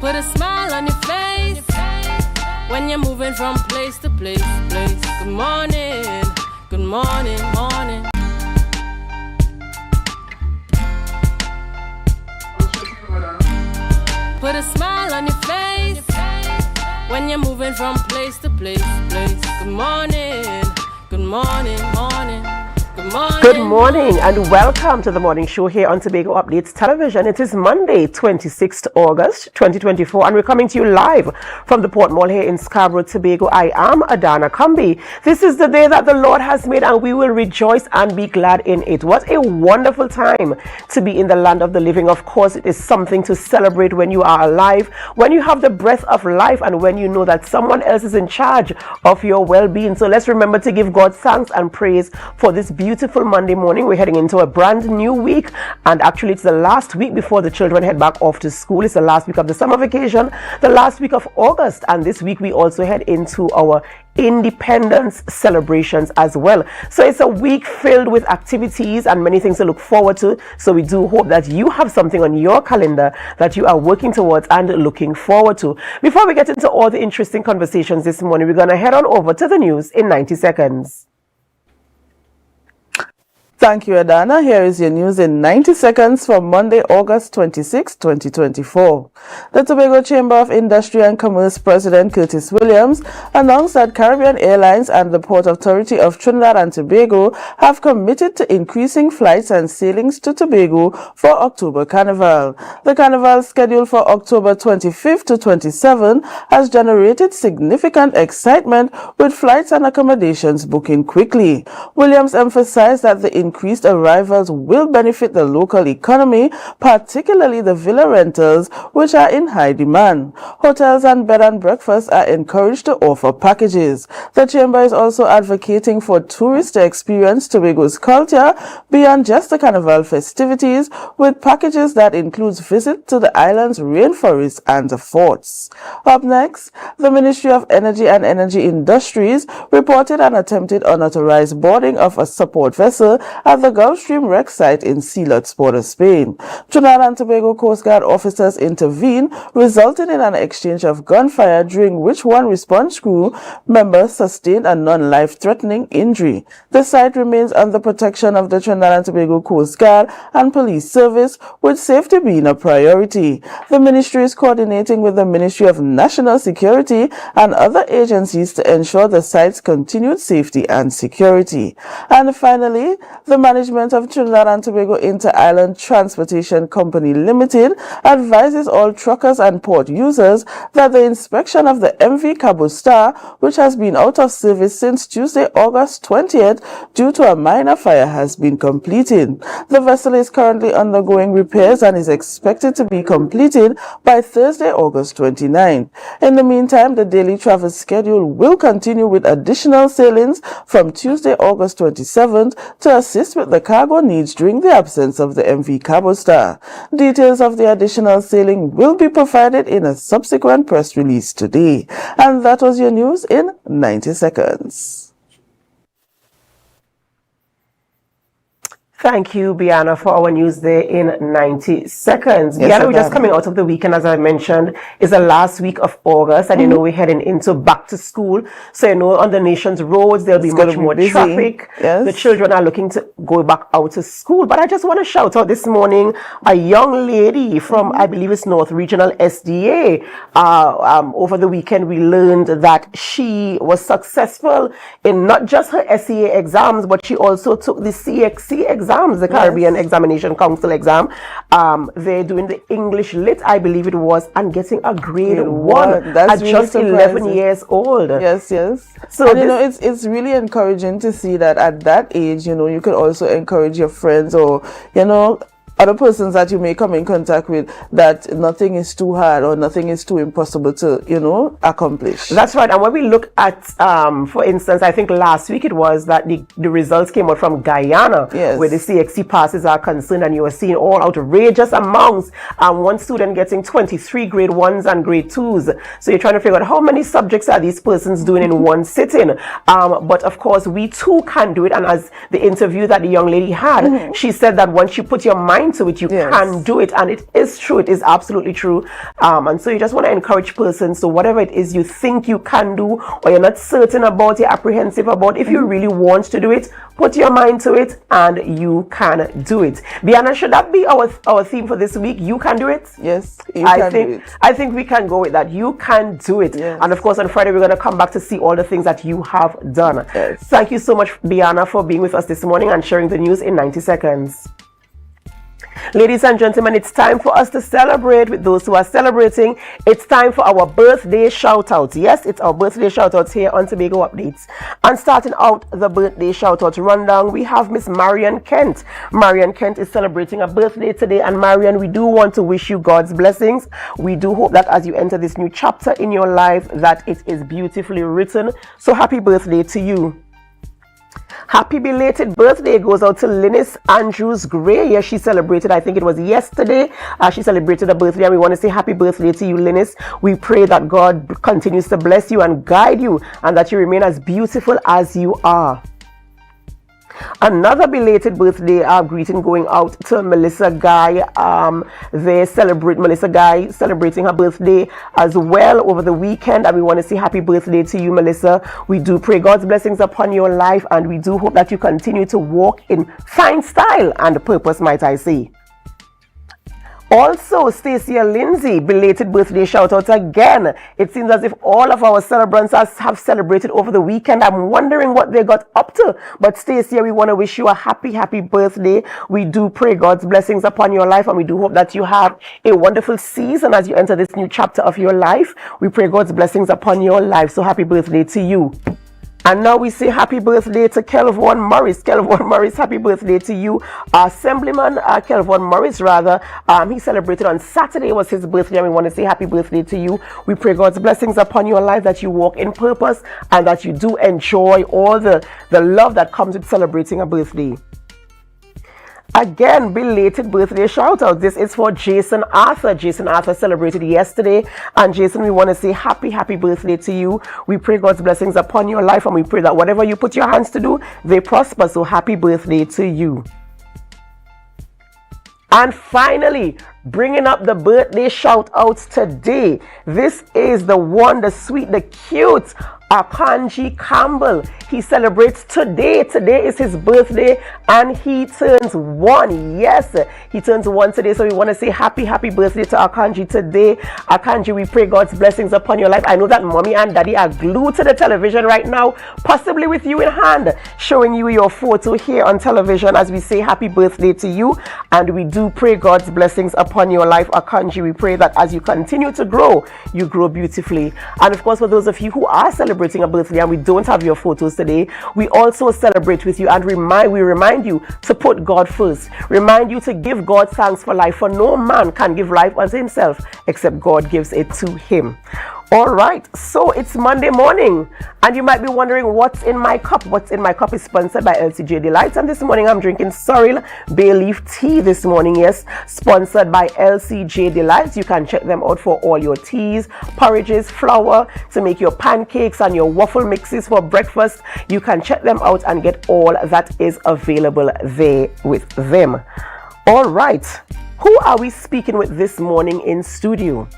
Put a smile on your face when you're moving from place to place. Good morning, good morning, morning. Put a smile on your face when you're moving from place to place. Good morning, good morning, morning. Good morning and welcome to the morning show here on Tobago Updates Television. It is Monday, 26th August 2024, and we're coming to you live from the Port Mall here in Scarborough, Tobago. I am Adana Kambi. This is the day that the Lord has made, and we will rejoice and be glad in it. What a wonderful time to be in the land of the living. Of course, it is something to celebrate when you are alive, when you have the breath of life, and when you know that someone else is in charge of your well-being. So let's remember to give God thanks and praise for this beautiful Monday morning. We're heading into a brand new week, and actually it's the last week before the children head back off to school. It's the last week of the summer vacation, the last week of August, and this week we also head into our independence celebrations as well. So it's a week filled with activities and many things to look forward to. So we do hope that you have something on your calendar that you are working towards and looking forward to. Before we get into all the interesting conversations this morning, we're going to head on over to the news in 90 seconds. Thank you, Adana. Here is your news in 90 seconds for Monday, August 26, 2024. The Tobago Chamber of Industry and Commerce President Curtis Williams announced that Caribbean Airlines and the Port Authority of Trinidad and Tobago have committed to increasing flights and sailings to Tobago for October Carnival. The Carnival scheduled for October 25th to 27 has generated significant excitement, with flights and accommodations booking quickly. Williams emphasized that the increased arrivals will benefit the local economy, particularly the villa rentals, which are in high demand. Hotels and bed and breakfast are encouraged to offer packages. The Chamber is also advocating for tourists to experience Tobago's culture beyond just the Carnival festivities, with packages that includes visit to the island's rainforests and the forts. Up next, the Ministry of Energy and Energy Industries reported an attempted unauthorized boarding of a support vessel at the Gulfstream wreck site in Silots, Port of Spain. Trinidad and Tobago Coast Guard officers intervened, resulting in an exchange of gunfire, during which one response crew member sustained a non-life-threatening injury. The site remains under protection of the Trinidad and Tobago Coast Guard and Police Service, with safety being a priority. The ministry is coordinating with the Ministry of National Security and other agencies to ensure the site's continued safety and security. And finally, the management of Trinidad and Tobago Inter-Island Transportation Company Limited advises all truckers and port users that the inspection of the MV Cabo Star, which has been out of service since Tuesday, August 20th, due to a minor fire, has been completed. The vessel is currently undergoing repairs and is expected to be completed by Thursday, August 29th. In the meantime, the daily travel schedule will continue with additional sailings from Tuesday, August 27th to assist with the cargo needs during the absence of the MV Cabo Star. Details of the additional sailing will be provided in a subsequent press release today. And that was your news in 90 seconds. Thank you, Biana, for our news there in 90 seconds. Yes, Biana, we're just coming out of the weekend, as I mentioned. It's the last week of August, and we're heading into back to school. So, on the nation's roads, there'll be much more traffic. Yes. The children are looking to go back out to school. But I just want to shout out this morning a young lady from, I believe it's North Regional SDA. Over the weekend, we learned that she was successful in not just her SEA exams, but she also took the CXC exams, the Caribbean Examination Council exam. They're doing the English Lit, I believe it was, and getting a grade 1 That's at really just surprising. 11 years old. Yes. So and it's really encouraging to see that at that age, you could also encourage your friends or, other persons that you may come in contact with, that nothing is too hard or nothing is too impossible to, accomplish. That's right. And when we look at, for instance, I think last week it was that the results came out from Guyana, where the CXC passes are concerned, and you were seeing all outrageous amounts. One student getting 23 grade 1s and grade 2s. So you're trying to figure out how many subjects are these persons doing in one sitting. But of course, we too can do it. And as the interview that the young lady had, she said that once you put your mind mind to it, you can do it. And it is true. It is absolutely true. And so you just want to encourage persons. So whatever it is you think you can do, or you're not certain about, you're apprehensive about, if you really want to do it, put your mind to it and you can do it. Bianna, should that be our theme for this week? You can do it? Yes, I think we can go with that. You can do it. Yes. And of course, on Friday, we're going to come back to see all the things that you have done. Yes. Thank you so much, Bianna, for being with us this morning and sharing the news in 90 seconds. Ladies and gentlemen, it's time for us to celebrate with those who are celebrating. It's time for our birthday shout-outs. Yes, it's our birthday shout-outs here on Tobago Updates. And starting out the birthday shout-out rundown, we have Miss Marian Kent. Marian Kent is celebrating a birthday today. And Marian, we do want to wish you God's blessings. We do hope that as you enter this new chapter in your life, that it is beautifully written. So happy birthday to you. Happy belated birthday goes out to Linus Andrews Gray. Yes, she celebrated, I think it was yesterday. She celebrated a birthday, and we want to say happy birthday to you, Linus. We pray that God continues to bless you and guide you, and that you remain as beautiful as you are. Another belated birthday greeting going out to Melissa Guy. Melissa Guy celebrating her birthday as well over the weekend, and we want to say happy birthday to you, Melissa. We do pray God's blessings upon your life, and we do hope that you continue to walk in fine style and purpose, might I say. Also, Stacia Lindsay, belated birthday shout out again. It seems as if all of our celebrants have celebrated over the weekend. I'm wondering what they got up to. But Stacia, we want to wish you a happy birthday. We do pray God's blessings upon your life, and we do hope that you have a wonderful season as you enter this new chapter of your life. We pray God's blessings upon your life. So happy birthday to you. And now we say happy birthday to Kelvon Morris. Kelvon Morris, happy birthday to you. Assemblyman Kelvon Morris, rather. He celebrated on Saturday, was his birthday, and we want to say happy birthday to you. We pray God's blessings upon your life, that you walk in purpose, and that you do enjoy all the love that comes with celebrating a birthday. Again, belated birthday shout out. This is for Jason Arthur. Jason Arthur celebrated yesterday. And Jason, we want to say happy birthday to you. We pray God's blessings upon your life, and we pray that whatever you put your hands to do, they prosper. So happy birthday to you. And finally, bringing up the birthday shout outs today. This is the one, the sweet, the cute Akanji Campbell. He celebrates today. Today is his birthday, and he turns 1. Yes, he turns 1 today. So we want to say happy birthday to Akanji today. Akanji, we pray God's blessings upon your life. I know that mommy and daddy are glued to the television right now, possibly with you in hand, showing you your photo here on television as we say happy birthday to you. And we do pray God's blessings upon your life, Akanji. We pray that as you continue to grow, you grow beautifully. And of course, for those of you who are celebrating a birthday and we don't have your photos today, we also celebrate with you and we remind you to put God first. Remind you to give God thanks for life, for no man can give life unto himself except God gives it to him. All right, so it's Monday morning, and you might be wondering what's in my cup. What's in my cup is sponsored by LCJ Delights, and this morning I'm drinking Sorrel Bay Leaf Tea this morning. Yes, sponsored by LCJ Delights. You can check them out for all your teas, porridges, flour to make your pancakes and your waffle mixes for breakfast. You can check them out and get all that is available there with them. All right, who are we speaking with this morning in studio?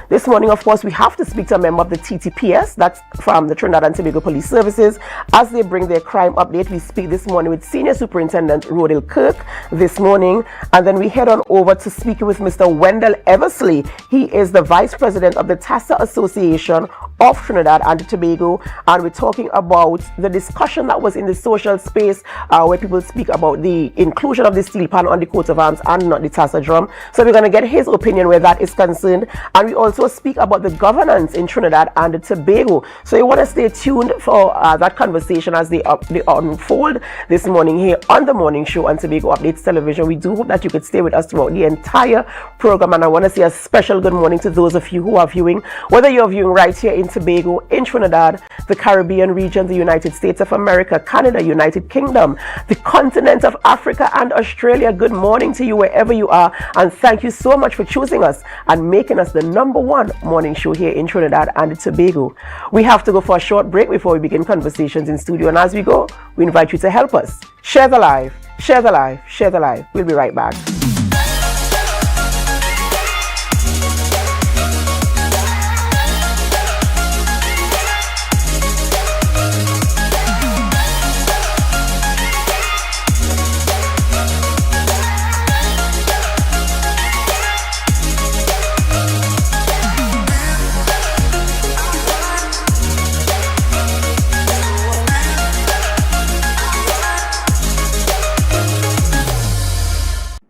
This morning, of course, we have to speak to a member of the TTPS, that's from the Trinidad and Tobago Police Services, as they bring their crime update. We speak this morning with Senior Superintendent Rodil Kirk this morning, and then we head on over to speak with Mr. Wendell Eversley. He is the Vice President of the TASA Association of Trinidad and Tobago, and we're talking about the discussion that was in the social space where people speak about the inclusion of the steel pan on the coat of arms and not the TASA drum. So we're going to get his opinion where that is concerned, and we also speak about the governance in Trinidad and Tobago. So you want to stay tuned for that conversation as they unfold this morning here on the morning show on Tobago Updates Television. We do hope that you could stay with us throughout the entire program, and I want to say a special good morning to those of you who are viewing, whether you're viewing right here in Tobago, in Trinidad, the Caribbean region, the United States of America, Canada, United Kingdom, the continent of Africa and Australia. Good morning to you wherever you are, and thank you so much for choosing us and making us the number one morning show here in Trinidad and Tobago. We have to go for a short break before we begin conversations in studio, and as we go, we invite you to help us share the live, share Share the live. Share the live. We'll be right back.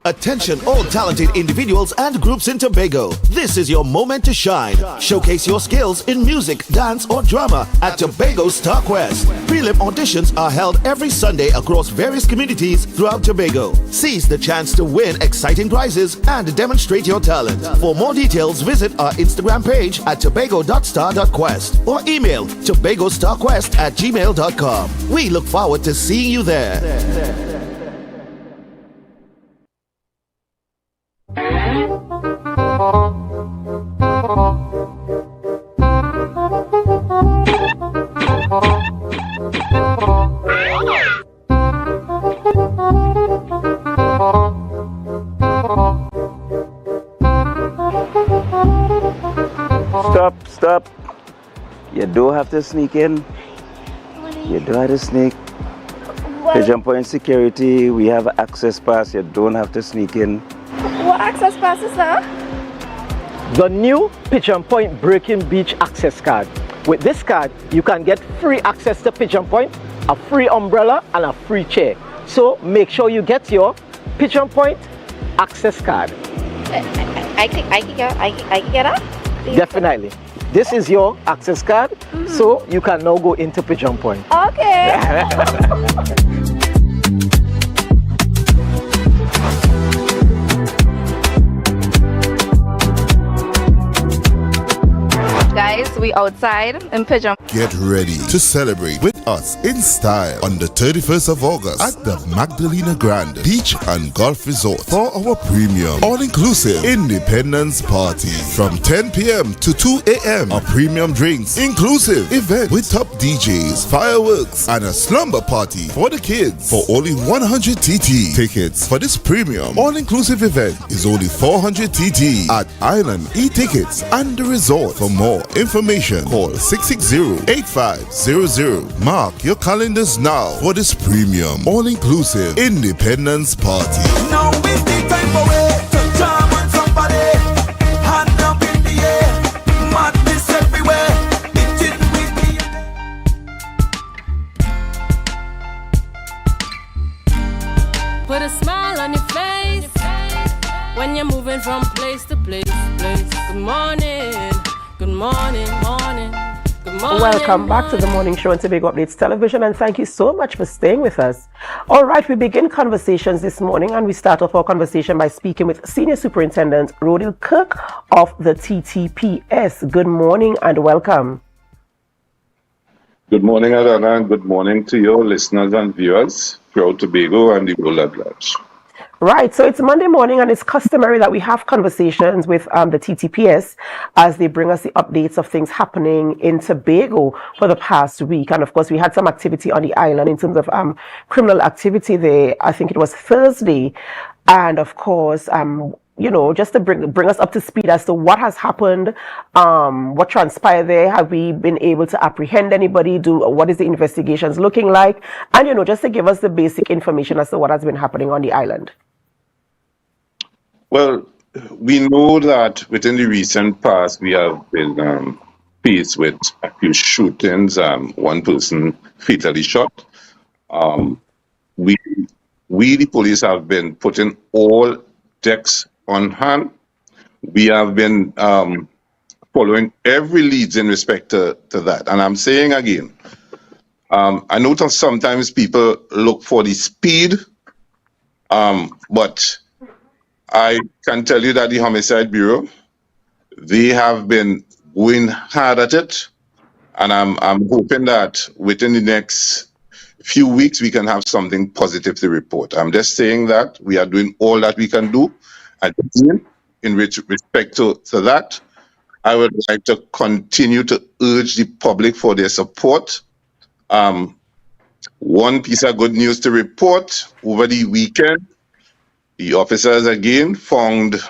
Attention all talented individuals and groups in Tobago. This is your moment to shine. Showcase your skills in music, dance or drama at Tobago Star Quest. Prelim auditions are held every Sunday across various communities throughout Tobago. Seize the chance to win exciting prizes and demonstrate your talent. For more details, visit our Instagram page at tobago.star.quest or email tobagostarquest@gmail.com. We look forward to seeing you there. Stop. You don't have to sneak in. You don't have to sneak. Pigeon Point security, we have access pass. You don't have to sneak in. What access pass is that? The new Pigeon Point Breaking Beach access card. With this card, you can get free access to Pigeon Point, a free umbrella and a free chair. So make sure you get your Pigeon Point access card. I can get that? Definitely. This is your access card, so you can now go into Pigeon Point. Okay. Guys, we outside in Pigeon. Get ready to celebrate with us in style on the 31st of August at the Magdalena Grande Beach and Golf Resort for our premium all-inclusive Independence Party from 10 p.m. to 2 a.m. A premium drinks inclusive event with top DJs, fireworks, and a slumber party for the kids for only 100 TT. Tickets for this premium all-inclusive event is only 400 TT at Island e-tickets and the resort. For more information, call 660-8500. Mark your calendars now for this premium all-inclusive Independence Party. Now is the time for it to jam on somebody. Hand up in the air, madness everywhere. It is with me. Put a smile on your face when you're moving from place to place. Good morning. Good morning, morning. Good morning. Welcome back to the morning show on Tobago Updates Television, and thank you so much for staying with us. All right, we begin conversations this morning, and we start off our conversation by speaking with Senior Superintendent Rodil Kirk of the TTPS. Good morning and welcome. Good morning, Adana, and good morning to your listeners and viewers throughout Tobago and the world at large. Right, so it's Monday morning, and it's customary that we have conversations with the TTPS as they bring us the updates of things happening in Tobago for the past week. And of course, we had some activity on the island in terms of criminal activity there. I think it was Thursday. And of course, just to bring us up to speed as to what has happened, what transpired there. Have we been able to apprehend anybody? What is the investigations looking like? And, just to give us the basic information as to what has been happening on the island. Well, we know that within the recent past, we have been faced with a few shootings, one person fatally shot. We, the police, have been putting all decks on hand. We have been following every leads in respect to that. And I'm saying again, I know that sometimes people look for the speed, but I can tell you that the Homicide Bureau, they have been going hard at it. And I'm hoping that within the next few weeks, we can have something positive to report. I'm just saying that we are doing all that we can do. And in respect to that, I would like to continue to urge the public for their support. One piece of good news to report: over the weekend, the officers again found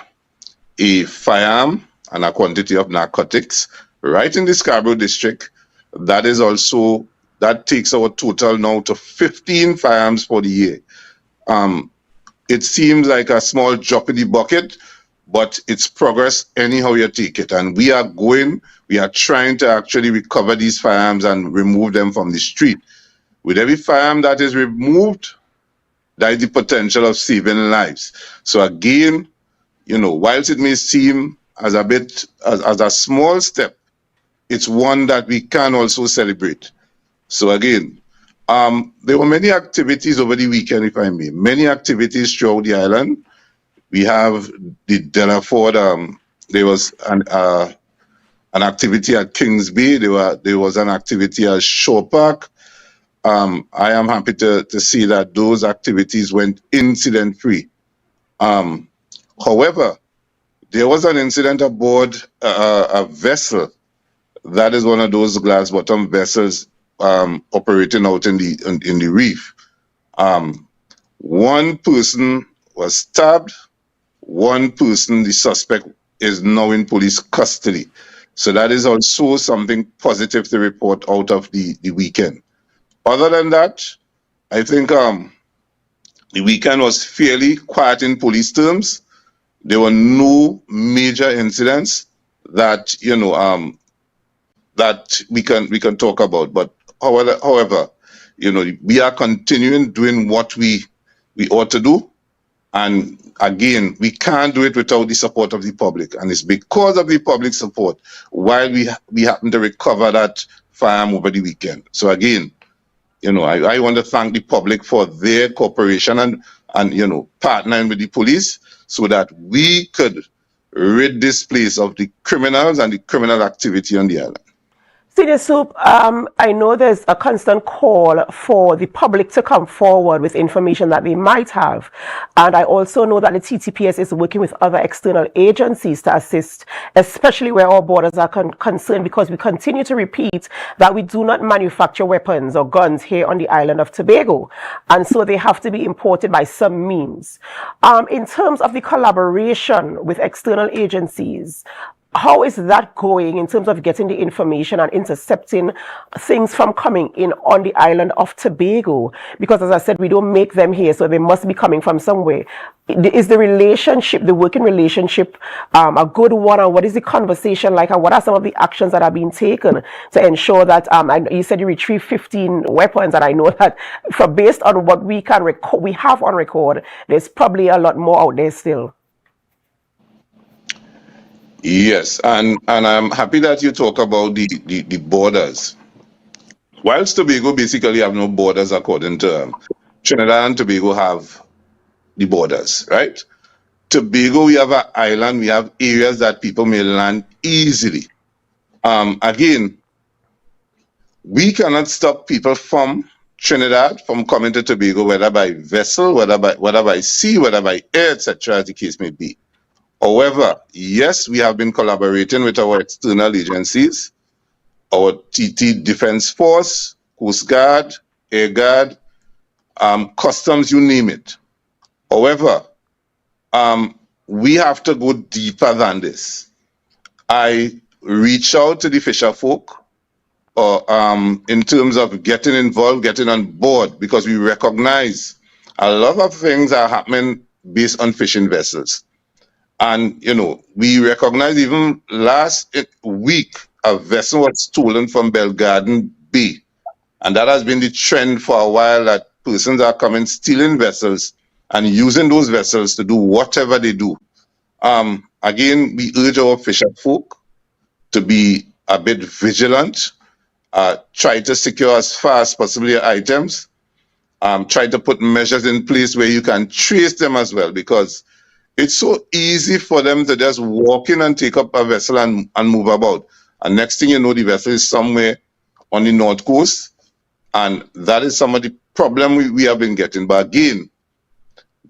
a firearm and a quantity of narcotics right in the Scarborough district. That takes our total now to 15 firearms for the year. It seems like a small drop in the bucket, but it's progress anyhow you take it. And we are trying to actually recover these firearms and remove them from the street. With every firearm that is removed, there is the potential of saving lives. So again, whilst it may seem as a small step, it's one that we can also celebrate. So again, there were many activities over the weekend, if I may. Many activities throughout the island. We have the Delaford. There was an activity at Kings Bay. There was an activity at Shore Park. I am happy to see that those activities went incident-free. However, there was an incident aboard a vessel. That is one of those glass-bottom vessels operating out in the reef. One person was stabbed. One person, the suspect, is now in police custody. So that is also something positive to report out of the weekend. Other than that, I think the weekend was fairly quiet in police terms. There were no major incidents that that we can talk about. But however, we are continuing doing what we ought to do. And again, we can't do it without the support of the public. And it's because of the public support why we happen to recover that firearm over the weekend. So again, I want to thank the public for their cooperation and partnering with the police so that we could rid this place of the criminals and the criminal activity on the island. Senior Soup, I know there's a constant call for the public to come forward with information that they might have. And I also know that the TTPS is working with other external agencies to assist, especially where our borders are concerned, because we continue to repeat that we do not manufacture weapons or guns here on the island of Tobago. And so they have to be imported by some means. In terms of the collaboration with external agencies, how is that going in terms of getting the information and intercepting things from coming in on the island of Tobago? Because as I said, we don't make them here, so they must be coming from somewhere. Is the relationship, the working relationship, a good one? And what is the conversation like? And what are some of the actions that are being taken to ensure that, you said you retrieved 15 weapons, and I know that based on what we have on record, there's probably a lot more out there still. Yes, and I'm happy that you talk about the borders. Whilst Tobago basically have no borders, according to Trinidad and Tobago have the borders, right? Tobago, we have an island, we have areas that people may land easily. Again, we cannot stop people from Trinidad from coming to Tobago, whether by vessel, whether by sea, whether by air, etc., as the case may be. However, yes, we have been collaborating with our external agencies, our TT Defense Force, Coast Guard, Air Guard, Customs, you name it. However, we have to go deeper than this. I reach out to the fisher folk in terms of getting involved, getting on board, because we recognize a lot of things are happening based on fishing vessels. And, we recognize even last week, a vessel was stolen from Belgarden Bay. And that has been the trend for a while, that persons are coming, stealing vessels and using those vessels to do whatever they do. Again, we urge our fisher folk to be a bit vigilant, try to secure as far as possible your items, try to put measures in place where you can trace them as well, because it's so easy for them to just walk in and take up a vessel and move about. And next thing you know, the vessel is somewhere on the north coast. And that is some of the problem we have been getting. But again,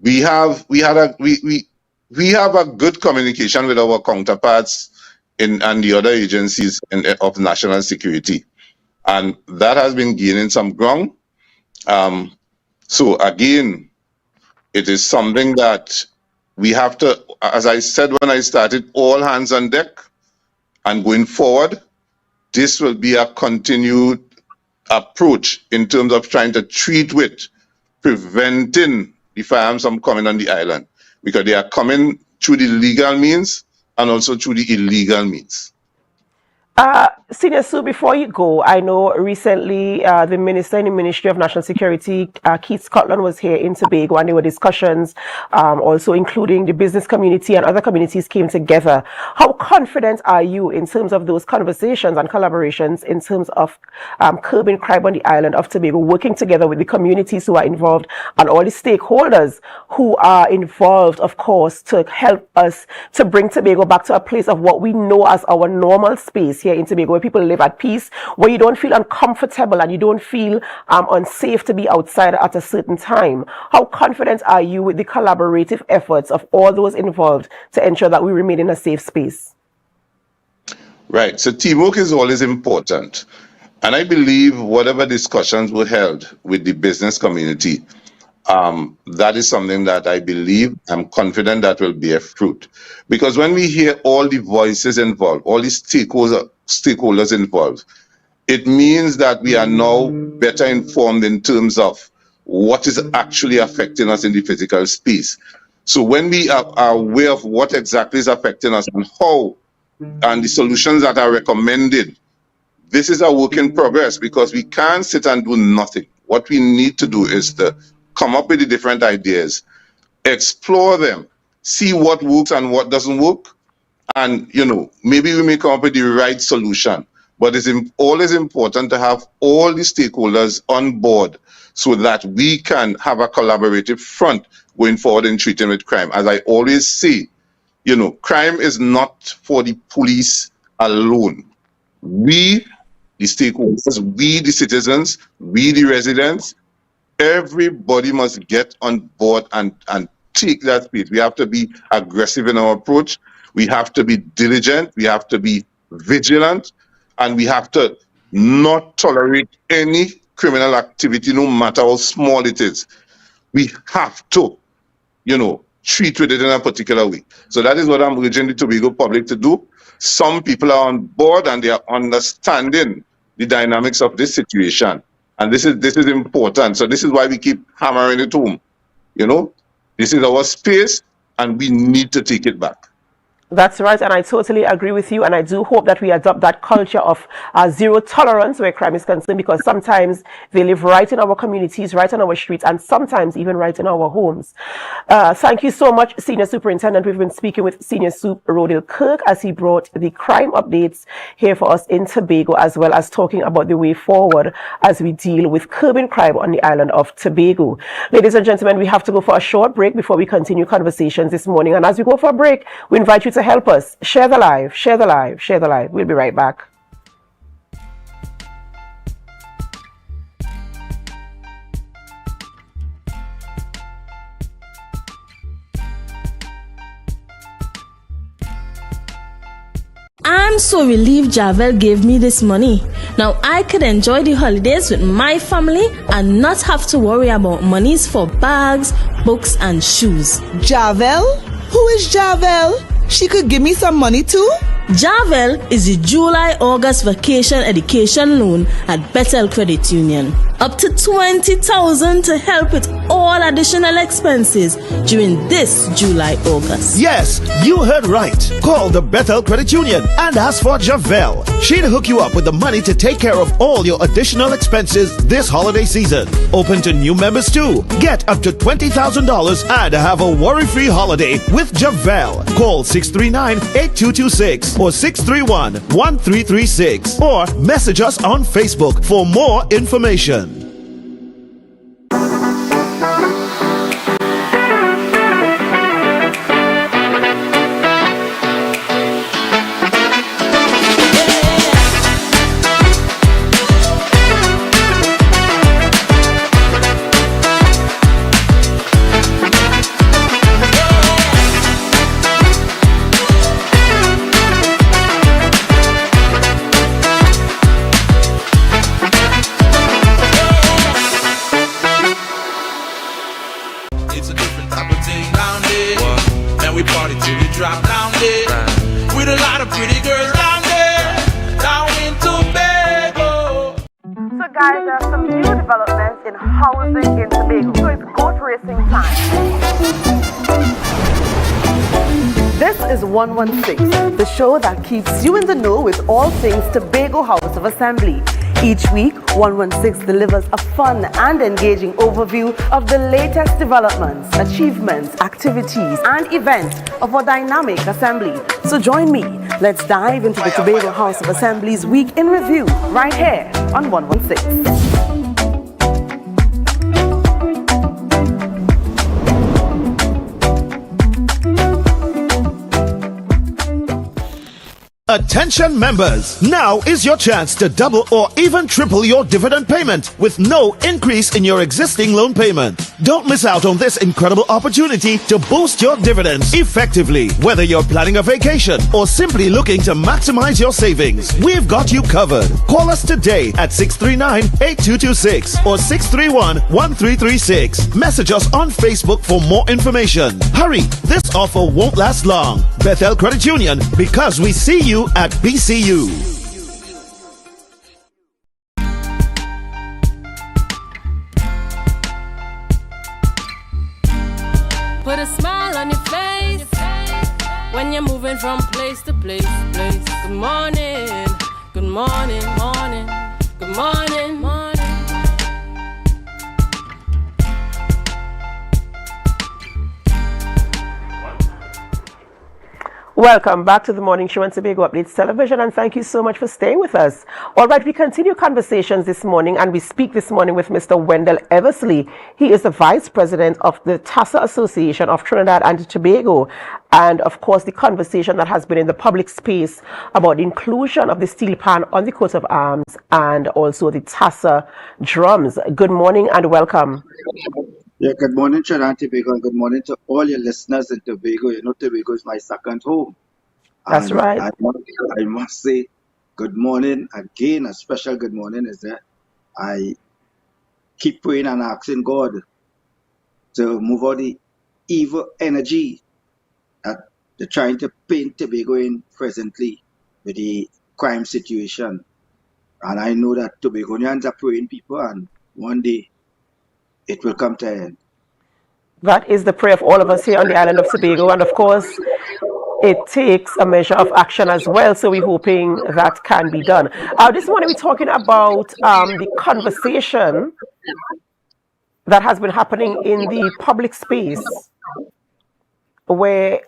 we have a good communication with our counterparts and the other agencies of national security. And that has been gaining some ground. So again, it is something that we have to, as I said when I started, all hands on deck. And going forward, this will be a continued approach in terms of trying to treat with preventing the firearms from coming on the island, because they are coming through the legal means and also through the illegal means. Senior Sue, before you go, I know recently the Minister in the Ministry of National Security, Keith Scotland, was here in Tobago, and there were discussions, also including the business community and other communities came together. How confident are you in terms of those conversations and collaborations in terms of curbing crime on the island of Tobago, working together with the communities who are involved and all the stakeholders who are involved, of course, to help us to bring Tobago back to a place of what we know as our normal space here in Tobago, where people live at peace, where you don't feel uncomfortable and you don't feel unsafe to be outside at a certain time? How confident are you with the collaborative efforts of all those involved to ensure that we remain in a safe space? Right. So teamwork is always important. And I believe whatever discussions were held with the business community, that is something that I believe, I'm confident that will bear fruit. Because when we hear all the voices involved, all the stakeholders involved, it means that we are now better informed in terms of what is actually affecting us in the physical space. So when we are aware of what exactly is affecting us and how, and the solutions that are recommended, this is a work in progress, because we can't sit and do nothing. What we need to do is to come up with the different ideas, explore them, see what works and what doesn't work, and maybe we may come up with the right solution. But it's always important to have all the stakeholders on board so that we can have a collaborative front going forward in treating with crime. As I always say, crime is not for the police alone. We, the stakeholders, we, the citizens, we, the residents, everybody must get on board and take that space. We have to be aggressive in our approach. We have to be diligent. We have to be vigilant. And we have to not tolerate any criminal activity, no matter how small it is. We have to, treat with it in a particular way. So that is what I'm urging the Tobago public to do. Some people are on board and they are understanding the dynamics of this situation. And this is important. So this is why we keep hammering it home. This is our space and we need to take it back. That's right, and I totally agree with you, and I do hope that we adopt that culture of zero tolerance where crime is concerned, because sometimes they live right in our communities, right on our streets, and sometimes even right in our homes. Thank you so much, Senior Superintendent. We've been speaking with Senior Sup Rodil Kirk as he brought the crime updates here for us in Tobago, as well as talking about the way forward as we deal with curbing crime on the island of Tobago. Ladies and gentlemen, we have to go for a short break before we continue conversations this morning, and as we go for a break, we invite you to help us share the live, share the live, share the live. We'll be right back. I'm so relieved Javel gave me this money. Now I could enjoy the holidays with my family and not have to worry about monies for bags, books and shoes. Javel? Who is Javel? She could give me some money too? Javel is the July-August vacation education loan at Bethel Credit Union. Up to $20,000 to help with all additional expenses during this July-August. Yes, you heard right. Call the Bethel Credit Union and ask for Javel. She'll hook you up with the money to take care of all your additional expenses this holiday season. Open to new members too. Get up to $20,000 and have a worry-free holiday with Javel. Call 639-8226 or 631-1336 or message us on Facebook for more information. different type of thing down there. And we party till we drop down there. With a lot of pretty girls down there. Down in Tobago. So guys, there are some new developments in housing in Tobago. So it's goat racing time. This is 116, the show that keeps you in the know with all things Tobago House of Assembly. Each week, 116 delivers a fun and engaging overview of the latest developments, achievements, activities, and events of our dynamic assembly. So join me. Let's dive into the Tobago House of Assembly's week in review right here on 116. Attention members, now is your chance to double or even triple your dividend payment with no increase in your existing loan payment. Don't miss out on this incredible opportunity to boost your dividends effectively. Whether you're planning a vacation or simply looking to maximize your savings, we've got you covered. Call us today at 639-8226 or 631-1336. Message us on Facebook for more information. Hurry, this offer won't last long. Bethel Credit Union, because we see you at BCU. Put a smile on your face when you're moving from place to place. Good morning, good morning, morning, good morning, morning. Welcome back to the morning show on Tobago Updates Television, and thank you so much for staying with us. All right, we continue conversations this morning, and we speak this morning with Mr. Wendell Eversley. He is the Vice President of the TASA Association of Trinidad and Tobago, and of course the conversation that has been in the public space about the inclusion of the steel pan on the coat of arms and also the TASA drums. Good morning and welcome. Yeah, good morning, Trinidad and Tobago, and good morning to all your listeners in Tobago. You know, Tobago is my second home. That's And right. I must say good morning again. A special good morning is that I keep praying and asking God to move out the evil energy that they're trying to paint Tobago in presently with the crime situation. And I know that Tobagonians are praying people, and one day it will come to an end. That is the prayer of all of us here on the island of Tobago, and of course it takes a measure of action as well, so we're hoping that can be done. This morning we're talking about the conversation that has been happening in the public space where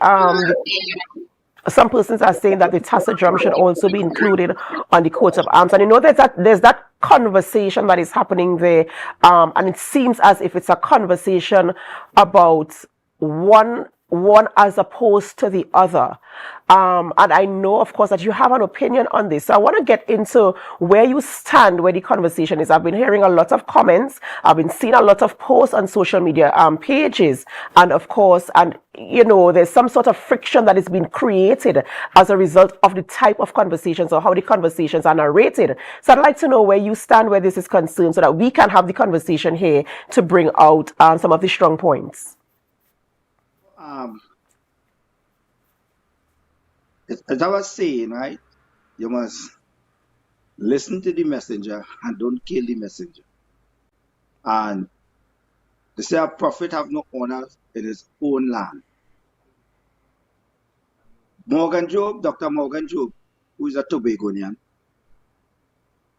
some persons are saying that the TASA drum should also be included on the coat of arms. And you know there's that conversation that is happening there, and it seems as if it's a conversation about one as opposed to the other. And I know, of course, that you have an opinion on this. So I want to get into where you stand, where the conversation is. I've been hearing a lot of comments. I've been seeing a lot of posts on social media pages. And of course, you know, there's some sort of friction that is being created as a result of the type of conversations or how the conversations are narrated. So I'd like to know where you stand, where this is concerned, so that we can have the conversation here to bring out some of the strong points. As I was saying, right, you must listen to the messenger and don't kill the messenger. And they say a prophet have no honor in his own land. Dr. Morgan Job, who is a Tobagonian,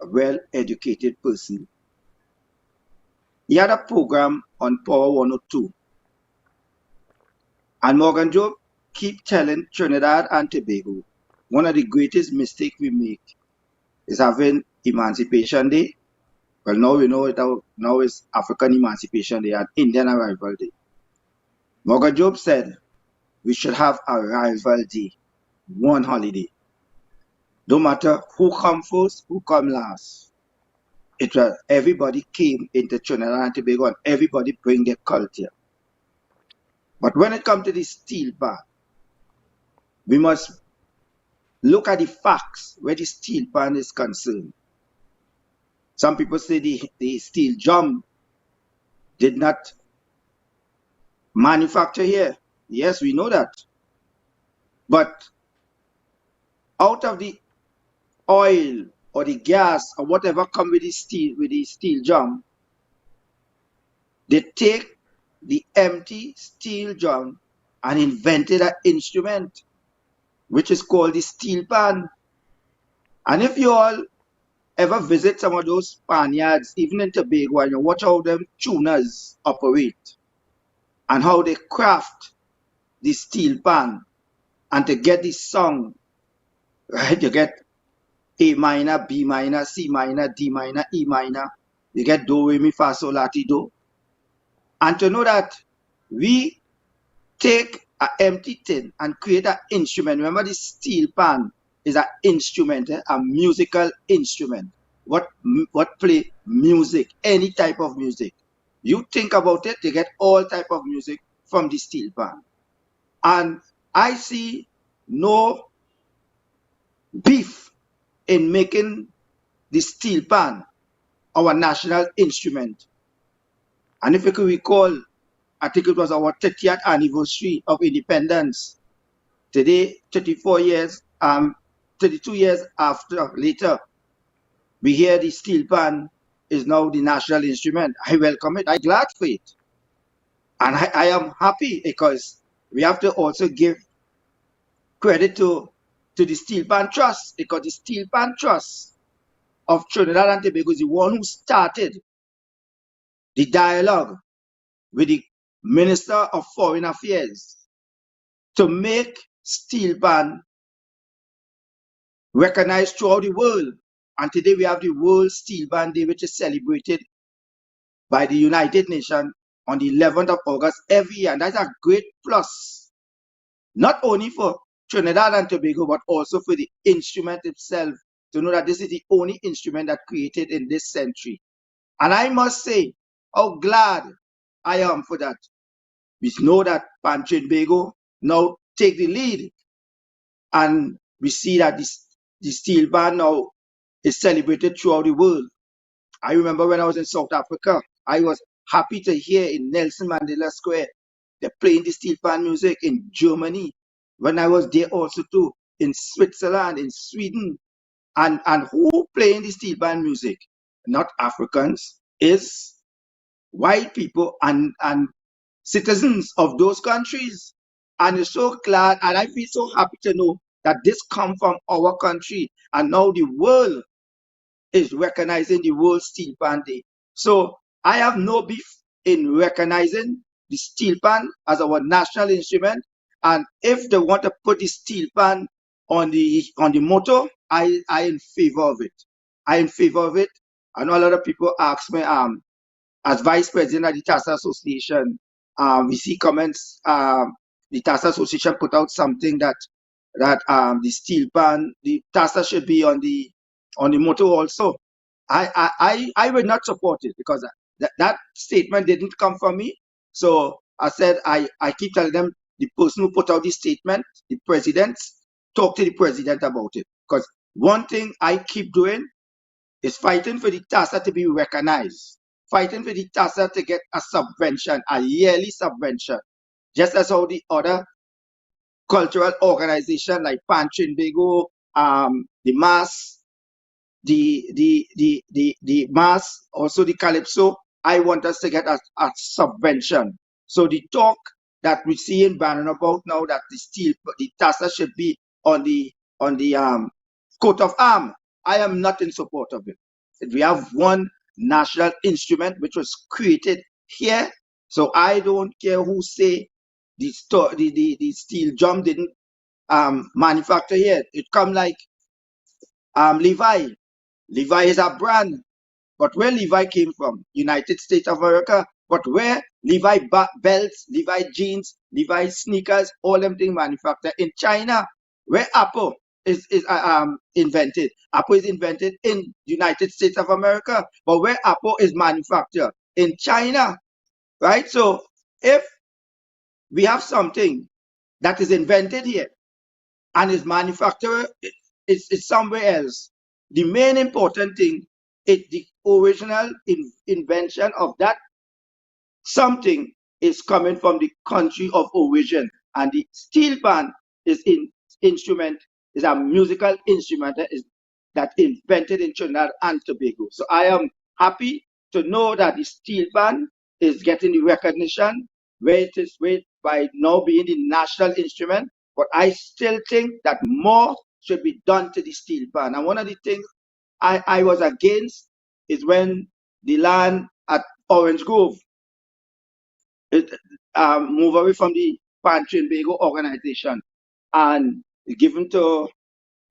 a well-educated person, he had a program on Power 102. And Morgan Job keep telling Trinidad and Tobago, one of the greatest mistakes we make is having Emancipation Day. Well, now we know it now is African Emancipation Day and Indian Arrival Day. Morgan Job said we should have Arrival Day, one holiday. No matter who come first, who come last. It was everybody came into Trinidad and Tobago and everybody bring their culture. But when it comes to the steel pan, we must look at the facts where the steel pan is concerned. Some people say the steel drum did not manufactured here. Yes, we know that. But out of the oil or the gas or whatever come with the steel drum, they take the empty steel drum and invented an instrument which is called the steel pan. And if you all ever visit some of those Spaniards, even in Tobago, and you watch how them tuners operate and how they craft the steel pan and to get the song, right? You get A minor, B minor, C minor, D minor, E minor. You get do, re, mi, fa, sol, la, ti, do. And to know that we take an empty tin and create an instrument. Remember, the steel pan is an instrument, a musical instrument. What play music, any type of music. You think about it, they get all type of music from the steel pan. And I see no beef in making the steel pan our national instrument. And if you could recall, I think it was our 30th anniversary of independence. Today, 32 years later, we hear the steel pan is now the national instrument. I welcome it. I'm glad for it. And I am happy because we have to also give credit to the Steel Pan Trust, because the Steel Pan Trust of Trinidad and Tobago is the one who started the dialogue with the Minister of Foreign Affairs to make steel pan recognized throughout the world. And today we have the World Steel Pan Day, which is celebrated by the United Nations on the 11th of August every year. And that's a great plus, not only for Trinidad and Tobago, but also for the instrument itself, to know that this is the only instrument that created in this century. And I must say how glad I am for that. We know that Pan Trinbago now take the lead, and we see that the steel pan now is celebrated throughout the world. I remember when I was in South Africa, I was happy to hear in Nelson Mandela Square, they're playing the steel pan music. In Germany, when I was there also too, in Switzerland, in Sweden, and who playing the steel pan music? Not Africans, is white people and citizens of those countries. And it's so glad, and I feel so happy to know that this come from our country, and now the world is recognizing the World Steel Pan Day. So I have no beef in recognizing the steel pan as our national instrument. And if they want to put the steel pan on the motto, I in favor of it. I in favor of it. I know a lot of people ask me, as vice president of the TASA Association, we see comments. The TASA Association put out something that the steel pan, the TASA should be on the motto also. I would not support it, because that statement didn't come from me. So I said I keep telling them, the person who put out the statement, the president, talk to the president about it. Because one thing I keep doing is fighting for the TASA to be recognized, fighting for the TASA to get a subvention, a yearly subvention, just as how the other cultural organization like Pan Trinbago, the Mass, the Mass, also the Calypso. I want us to get a subvention. So the talk that we see in Bannon about now, that the TASA should be on the coat of arms, I am not in support of it. We have one national instrument which was created here, so I don't care who say the steel drum didn't manufacture here. It come like Levi. Levi is a brand, but where Levi came from? United States of America. But where Levi belts, Levi jeans, Levi sneakers, all them things manufactured in China. Where Apple is invented. Apple is invented in United States of America, but where Apple is manufactured? In China, right? So if we have something that is invented here and is manufactured is somewhere else, the main important thing is the original invention of that something is coming from the country of origin, and the steel pan is a musical instrument that invented in Trinidad and Tobago. So I am happy to know that the steel pan is getting the recognition where it is by now being the national instrument. But I still think that more should be done to the steel pan. And one of the things I was against is when the land at Orange Grove move away from the Pan Tobago organization and given to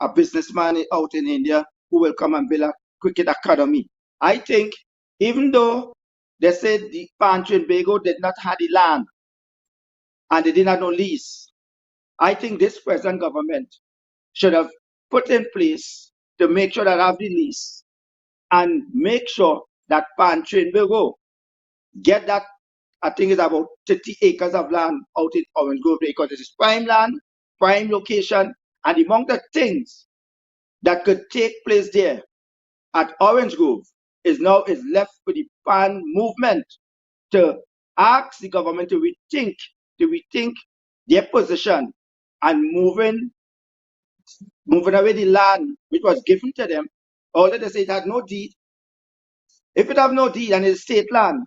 a businessman out in India who will come and build a cricket academy. I think even though they said the Pan Tobago did not have the land and they did not know lease, I think this present government should have put in place to make sure that I have the lease and make sure that Pan Tobago get that. I think it's about 30 acres of land out in Orange Grove because it is prime land, prime location, and the amount of things that could take place there at Orange Grove is left for the pan movement to ask the government to rethink their position and moving away the land which was given to them. Although they say it had no deed. If it have no deed and it's state land,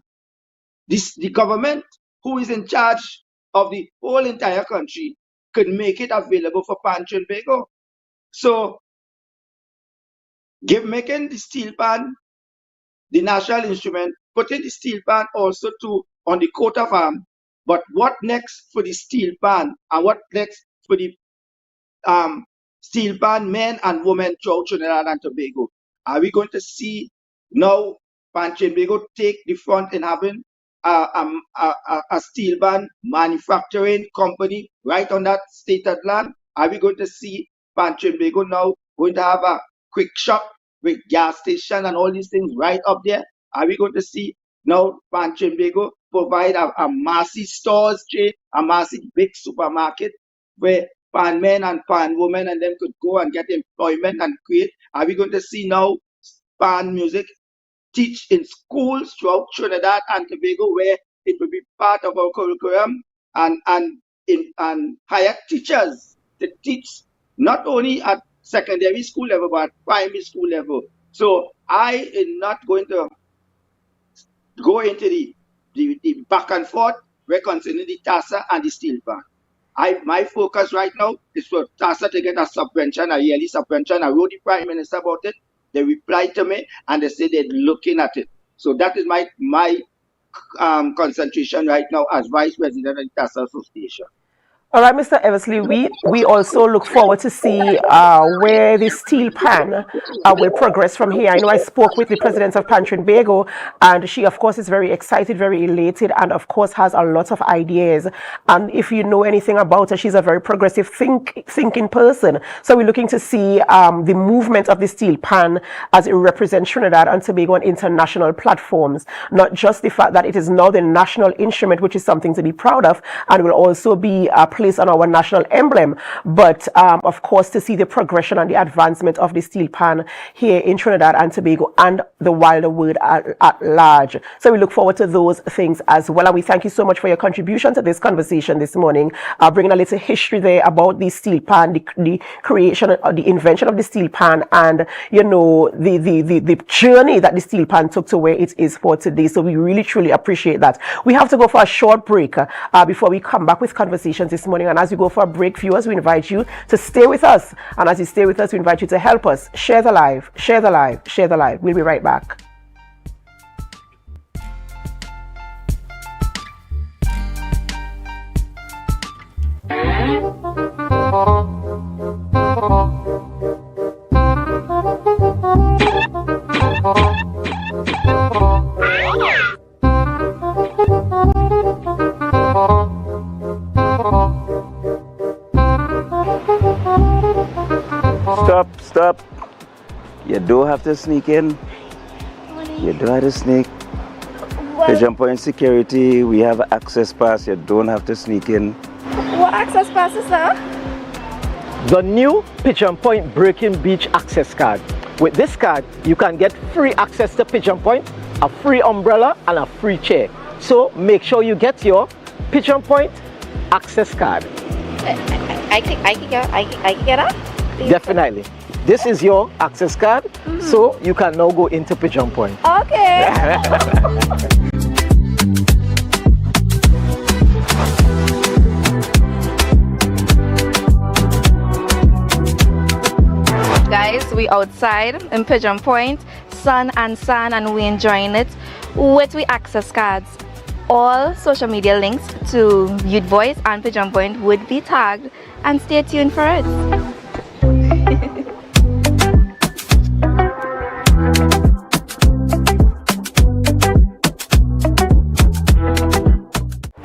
the government who is in charge of the whole entire country could make it available for Pan Tobago. So making the steel pan the national instrument, putting the steel pan also on the coat of arms. But what next for the steel pan and what next for the steel pan men and women throughout Trinidad and Tobago? Are we going to see now Pan Tobago take the front in having a steel pan manufacturing company right on that stated land? Are we going to see Pan Tobago now going to have a quick shop with gas station and all these things right up there? Are we going to see now Pan Tobago provide a massive stores chain, a massive big supermarket where pan men and pan women and them could go and get employment and create? Are we going to see now pan music teach in schools throughout Trinidad and Tobago where it will be part of our curriculum and hire teachers to teach not only at secondary school level but primary school level? So I am not going to go into the back and forth concerning the TASA and the steel pan. My focus right now is for TASA to get a subvention, a yearly subvention. I wrote the Prime Minister about it. They replied to me and they said they're looking at it. So that is my concentration right now as Vice President of the TASA Association. All right, Mr. Eversley, we also look forward to see where the steel pan will progress from here. I know I spoke with the president of Pan Tobago, and she, of course, is very excited, very elated, and, of course, has a lot of ideas. And if you know anything about her, she's a very progressive thinking person. So we're looking to see the movement of the steel pan as it represents Trinidad and Tobago on international platforms, not just the fact that it is now the national instrument, which is something to be proud of, and will also be placed on our national emblem, but of course to see the progression and the advancement of the steel pan here in Trinidad and Tobago and the wider world at large. So we look forward to those things as well, and we thank you so much for your contribution to this conversation this morning, bringing a little history there about the steel pan, the creation, the invention of the steel pan, and you know the journey that the steel pan took to where it is for today. So we really truly appreciate that. We have to go for a short break before we come back with conversations this morning. And as you go for a break, viewers, we invite you to stay with us. And as you stay with us, we invite you to help us share the live, share the live, share the live. We'll be right back. Stop. You don't have to sneak in. You don't have to sneak. Pigeon Point security, we have access pass. You don't have to sneak in. What access pass is that? The new Pigeon Point Breaking Beach access card. With this card, you can get free access to Pigeon Point, a free umbrella, and a free chair. So make sure you get your Pigeon Point access card. I can get up? Definitely. This is your access card, so you can now go into Pigeon Point. Okay. Guys, we outside in Pigeon Point, sun and sand, and we enjoying it with we access cards. All social media links to Youth Voice and Pigeon Point would be tagged, and stay tuned for it.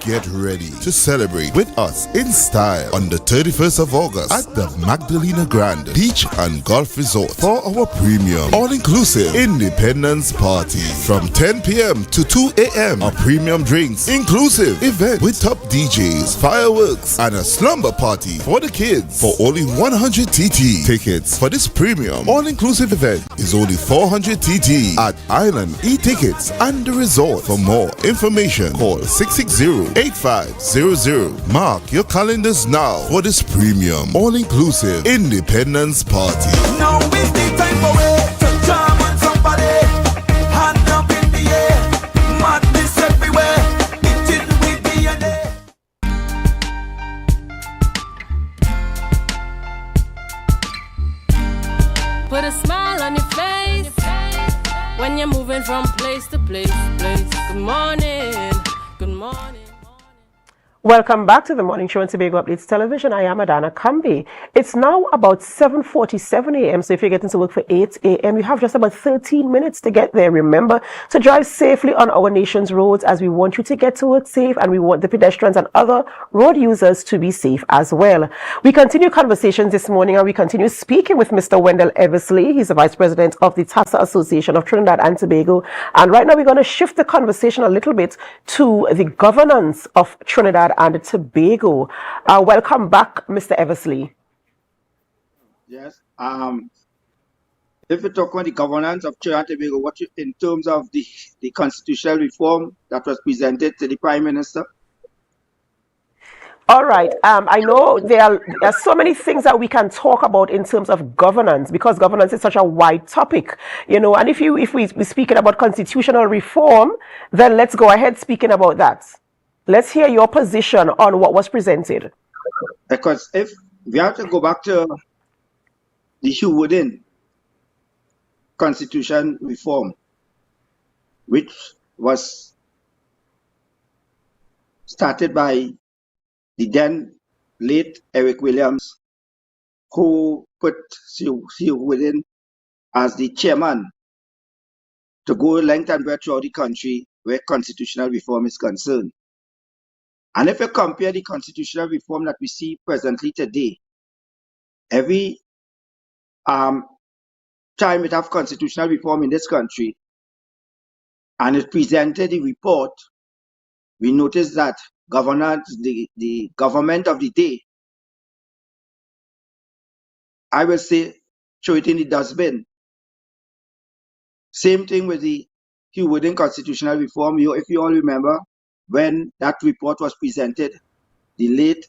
Get ready to celebrate with us in style on the 31st of August at the Magdalena Grande Beach and Golf Resort for our premium all-inclusive Independence Party from 10 p.m. to 2 a.m. A premium drinks inclusive event with top DJs, fireworks, and a slumber party for the kids for only 100 TT. Tickets for this premium all-inclusive event is only 400 TT at Island E-Tickets and the resort. For more information, call 660-8500. Mark your calendars now for this premium all-inclusive Independence Party. Now is the time for it to jam on somebody. Hand up in the air, madness everywhere. It didn't with DNA. Put a smile on your face when you're moving from place to place. Good morning, good morning. Welcome back to the Morning Show on Tobago Updates Television. I am Adana Kambi. It's now about 7:47 a.m. So if you're getting to work for 8 a.m., you have just about 13 minutes to get there. Remember to drive safely on our nation's roads, as we want you to get to work safe, and we want the pedestrians and other road users to be safe as well. We continue conversations this morning, and we continue speaking with Mr. Wendell Eversley. He's the Vice President of the TASA Association of Trinidad and Tobago. And right now we're going to shift the conversation a little bit to the governance of Trinidad and Tobago. Welcome back, Mr. Eversley. Yes. If we talk about the governance of Trinidad and Tobago, what in terms of the constitutional reform that was presented to the Prime Minister? All right. I know there are so many things that we can talk about in terms of governance, because governance is such a wide topic, you know. And if we're speaking about constitutional reform, then let's go ahead speaking about that. Let's hear your position on what was presented. Because if we have to go back to the Hugh Wooden constitution reform, which was started by the then late Eric Williams, who put Hugh Wooden as the chairman to go length and breadth throughout the country where constitutional reform is concerned. And if you compare the constitutional reform that we see presently today, every time we have constitutional reform in this country and it presented the report, we notice that the government of the day, I will say, throw it in the dustbin. Same thing with the Hugh Wooden constitutional reform. If you all remember, when that report was presented, the late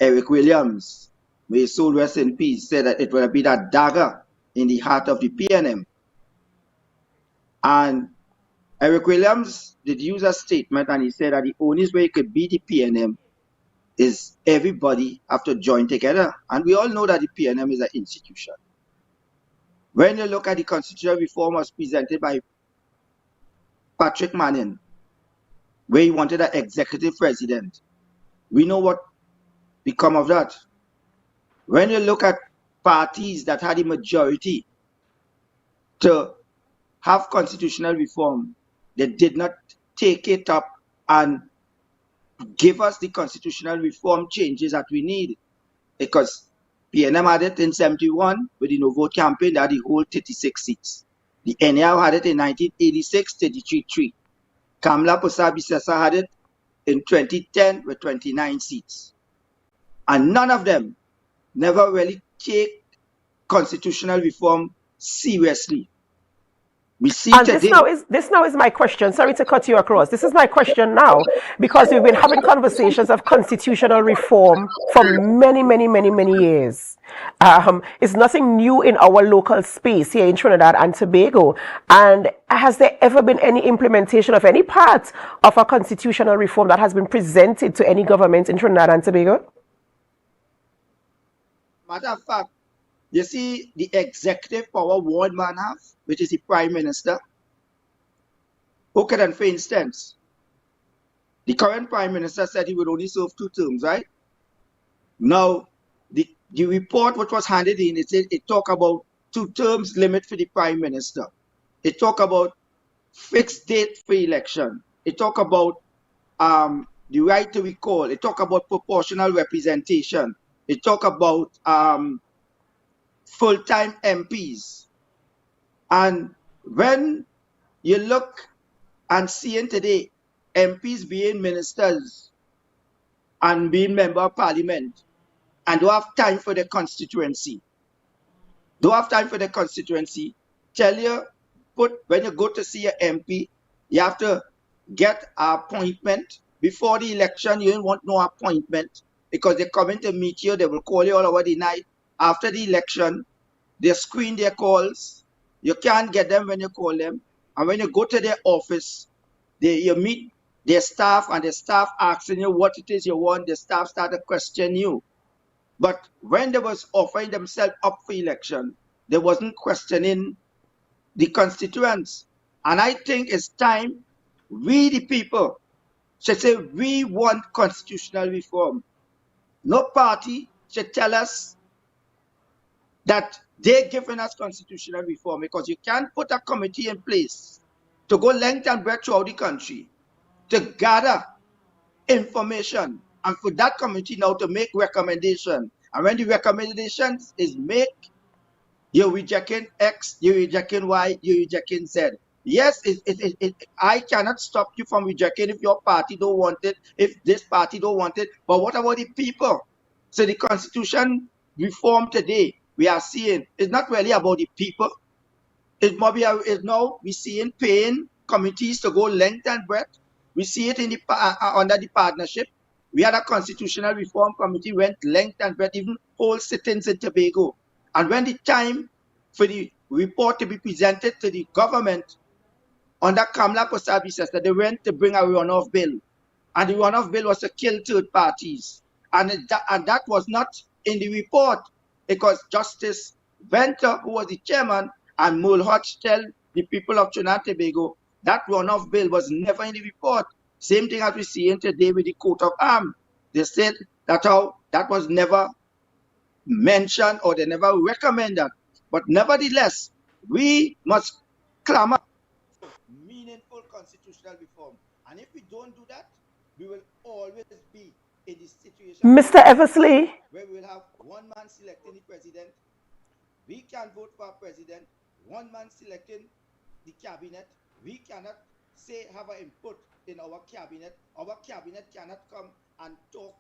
Eric Williams, may his soul rest in peace, said that it would be that dagger in the heart of the PNM. And Eric Williams did use a statement, and he said that the only way it could be the PNM is everybody have to join together. And we all know that the PNM is an institution. When you look at the constitutional reform was presented by Patrick Manning, where he wanted an executive president, we know what become of that. When you look at parties that had a majority to have constitutional reform, they did not take it up and give us the constitutional reform changes that we need. Because PNM had it in 71 with the No Vote campaign, they had the whole 36 seats. The NAR had it in 1986, 33-3. Kamla Pusa-Bisesa had it in 2010 with 29 seats. And none of them never really take constitutional reform seriously. We see And today. this now is my question. Sorry to cut you across. This is my question now because we've been having conversations of constitutional reform for many, many, many, many years. It's nothing new in our local space here in Trinidad and Tobago. And has there ever been any implementation of any part of a constitutional reform that has been presented to any government in Trinidad and Tobago? Matter of fact, you see the executive power one man have, which is the Prime Minister. Okay, then for instance, the current Prime Minister said he would only serve 2 terms, right? Now, the report which was handed in, it talk about 2 terms limit for the Prime Minister. It talk about fixed date for election. It talk about the right to recall. It talk about proportional representation. It talk about full-time MPs. And when you look and seeing today MPs being ministers and being member of parliament and don't have time for the constituency. Don't have time for the constituency. Tell you, when you go to see an MP, you have to get an appointment. Before the election, you don't want no appointment because they're coming to meet you. They will call you all over the night. After the election, they screen their calls. You can't get them when you call them. And when you go to their office, you meet their staff and the staff asking you what it is you want. The staff start to question you. But when they was offering themselves up for election, they wasn't questioning the constituents. And I think it's time we, the people, should say we want constitutional reform. No party should tell us that they're giving us constitutional reform because you can't put a committee in place to go length and breadth throughout the country to gather information and for that committee now to make recommendation. And when the recommendations is made, you're rejecting X, you're rejecting Y, you're rejecting Z. Yes, I cannot stop you from rejecting if your party don't want it, if this party don't want it. But what about the people? So the constitution reform today we are seeing is not really about the people. It's now we seeing paying committees to go length and breadth. We see it in the under the partnership. We had a constitutional reform committee went length and breadth, even whole sittings in Tobago. And when the time for the report to be presented to the government under Kamala Kosabi says that they went to bring a runoff bill. And the runoff bill was to kill third parties. And that was not in the report because Justice Venter, who was the chairman, and Mulhotch tell the people of Trinidad and Tobago that runoff bill was never in the report. Same thing as we see today with the coat of arms. They said that that was never mentioned or they never recommended. But nevertheless, we must clamor for meaningful constitutional reform. And if we don't do that, we will always be in this situation. Mr. Eversley. Where we will have one man selecting the president. We can vote for a president, one man selecting the cabinet. We cannot have an input in our cabinet. Our cabinet cannot come and talk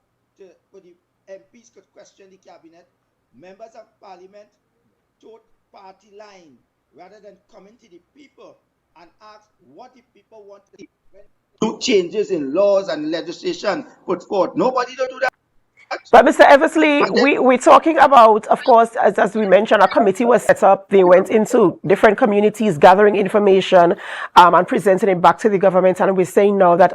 for the MPs could question the cabinet. Members of parliament toward party line rather than coming to the people and ask what the people want to do changes in laws and legislation put forth. Nobody will do that. But Mr. Eversley, we're talking about, of course, as we mentioned, a committee was set up. They went into different communities, gathering information and presenting it back to the government. And we're saying now that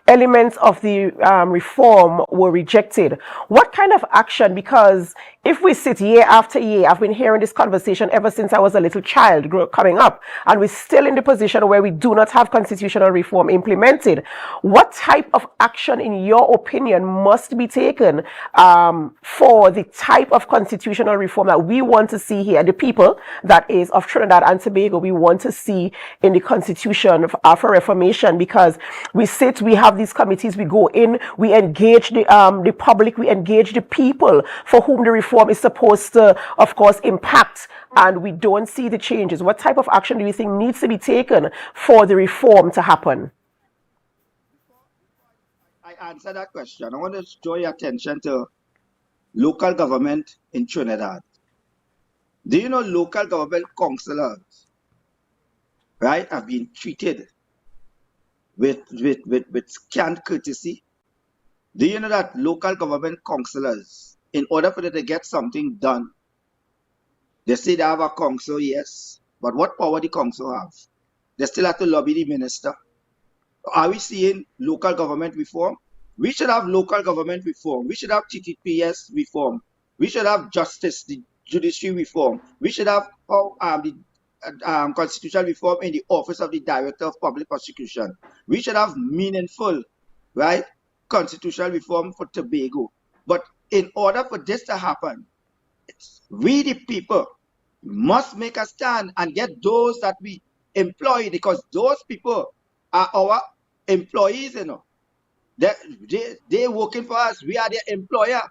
elements of the reform were rejected. What kind of action? Because if we sit year after year, I've been hearing this conversation ever since I was a little child coming up, and we're still in the position where we do not have constitutional reform implemented. What type of action, in your opinion, must be taken for the type of constitutional reform that we want to see here, the people that is of Trinidad and Tobago, we want to see in the constitution for reformation? Because we have these committees, we go in, we engage the public, we engage the people for whom the reform is supposed to, of course, impact, and we don't see the changes. What type of action do you think needs to be taken for the reform to happen? I answer that question. I want to draw your attention to local government in Trinidad. Do you know local government councillors right, have been treated with scant courtesy. Do you know that local government councillors, in order for them to get something done, they say they have a council, yes, but what power the council have? They still have to lobby the minister. Are we seeing local government reform? We should have local government reform. We should have TTPS reform. We should have justice, the judiciary reform. We should have the constitutional reform in the office of the Director of Public Prosecution. We should have meaningful, right, constitutional reform for Tobago. But in order for this to happen, we the people must make a stand and get those that we employ, because those people are our employees, you know. They're working for us. We are their employer.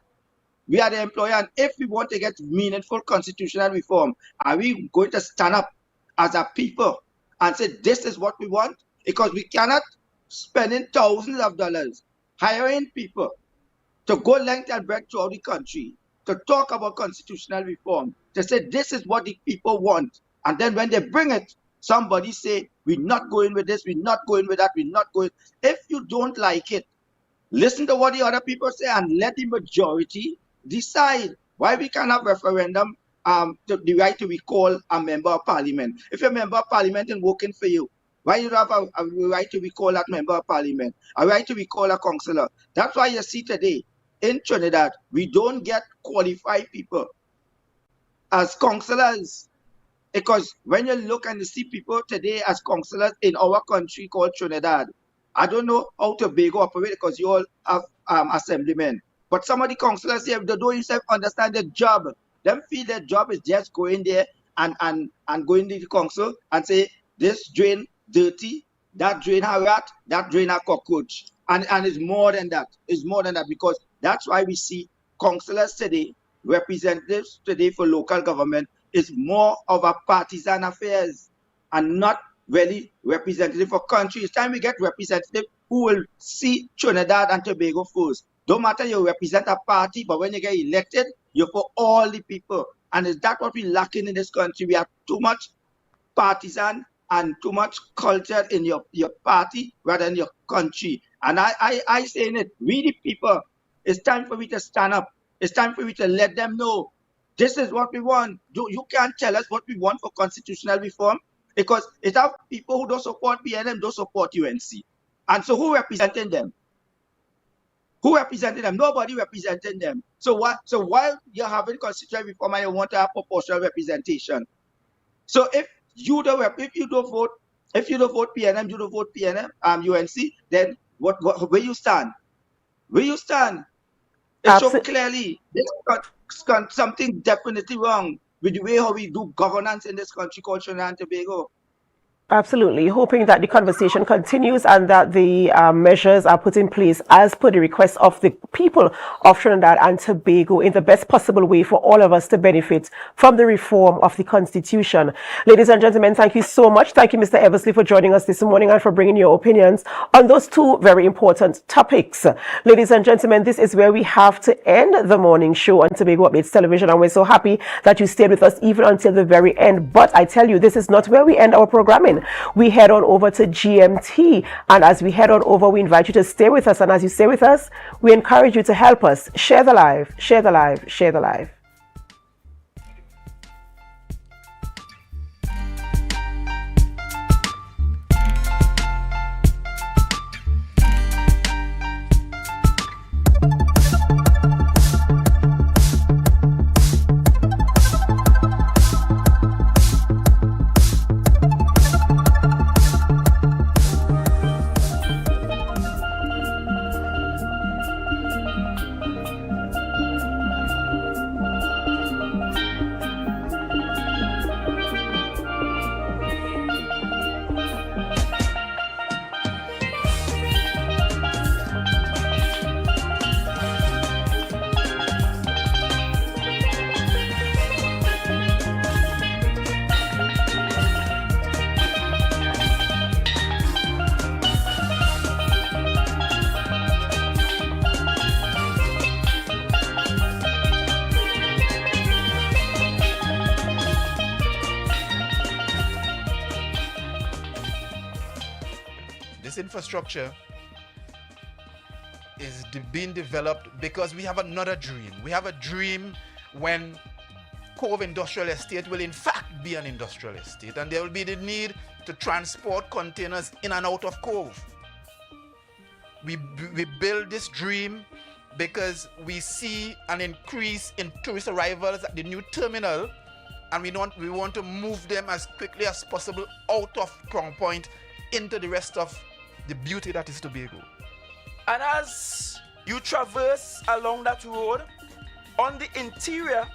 We are the employer. And if we want to get meaningful constitutional reform, are we going to stand up as a people and say, this is what we want? Because we cannot spend thousands of dollars hiring people to go length and breadth throughout the country to talk about constitutional reform, to say this is what the people want. And then when they bring it, somebody say, we're not going with this, we're not going with that, we're not going. If you don't like it, listen to what the other people say and let the majority decide. Why we can't have referendum to the right to recall a member of parliament? If a member of parliament is working for you, why you don't have a right to recall that member of parliament? A right to recall a councillor? That's why you see today in Trinidad, we don't get qualified people as councillors. Because when you look and you see people today as councillors in our country called Trinidad, I don't know how Tobago operate because you all have assemblymen. But some of the councillors here, they don't even understand their job. Them feel their job is just going there and going to the council and say, this drain dirty, that drain a rat, that drain a cockroach. And it's more than that. It's more than that, because that's why we see councillors today, representatives today for local government, is more of a partisan affairs and not really representative for country. It's time we get representative who will see Trinidad and Tobago first. Don't matter you represent a party, but when you get elected, you're for all the people. And is that what we're lacking in this country? We have too much partisan and too much culture in your party rather than your country. And I saying it, we the people, it's time for we to stand up. It's time for we to let them know this is what we want. You can't tell us what we want for constitutional reform, because it's have people who don't support PNM, don't support UNC. And so who representing them? Who represented them? Nobody representing them. So while you're having constitutional reform and you want to have proportional representation, so if you don't vote PNM, you don't vote PNM, UNC, then where you stand? Where you stand? It's so clearly there's something definitely wrong with the way how we do governance in this country called Trinidad and Tobago. Absolutely. Hoping that the conversation continues and that the measures are put in place as per the request of the people of Trinidad and Tobago in the best possible way for all of us to benefit from the reform of the Constitution. Ladies and gentlemen, thank you so much. Thank you, Mr. Eversley, for joining us this morning and for bringing your opinions on those two very important topics. Ladies and gentlemen, this is where we have to end the morning show on Tobago Updates Television, and we're so happy that you stayed with us even until the very end. But I tell you, this is not where we end our programming. We head on over to GMT, and as we head on over, we invite you to stay with us, and as you stay with us, we encourage you to help us share the live, share the live, share the live. this infrastructure is being developed because we have another dream. We have a dream when Cove Industrial Estate will in fact be an industrial estate, and there will be the need to transport containers in and out of Cove. We build this dream because we see an increase in tourist arrivals at the new terminal, and we want to move them as quickly as possible out of Crown Point into the rest of the beauty that is Tobago. And as you traverse along that road, on the interior,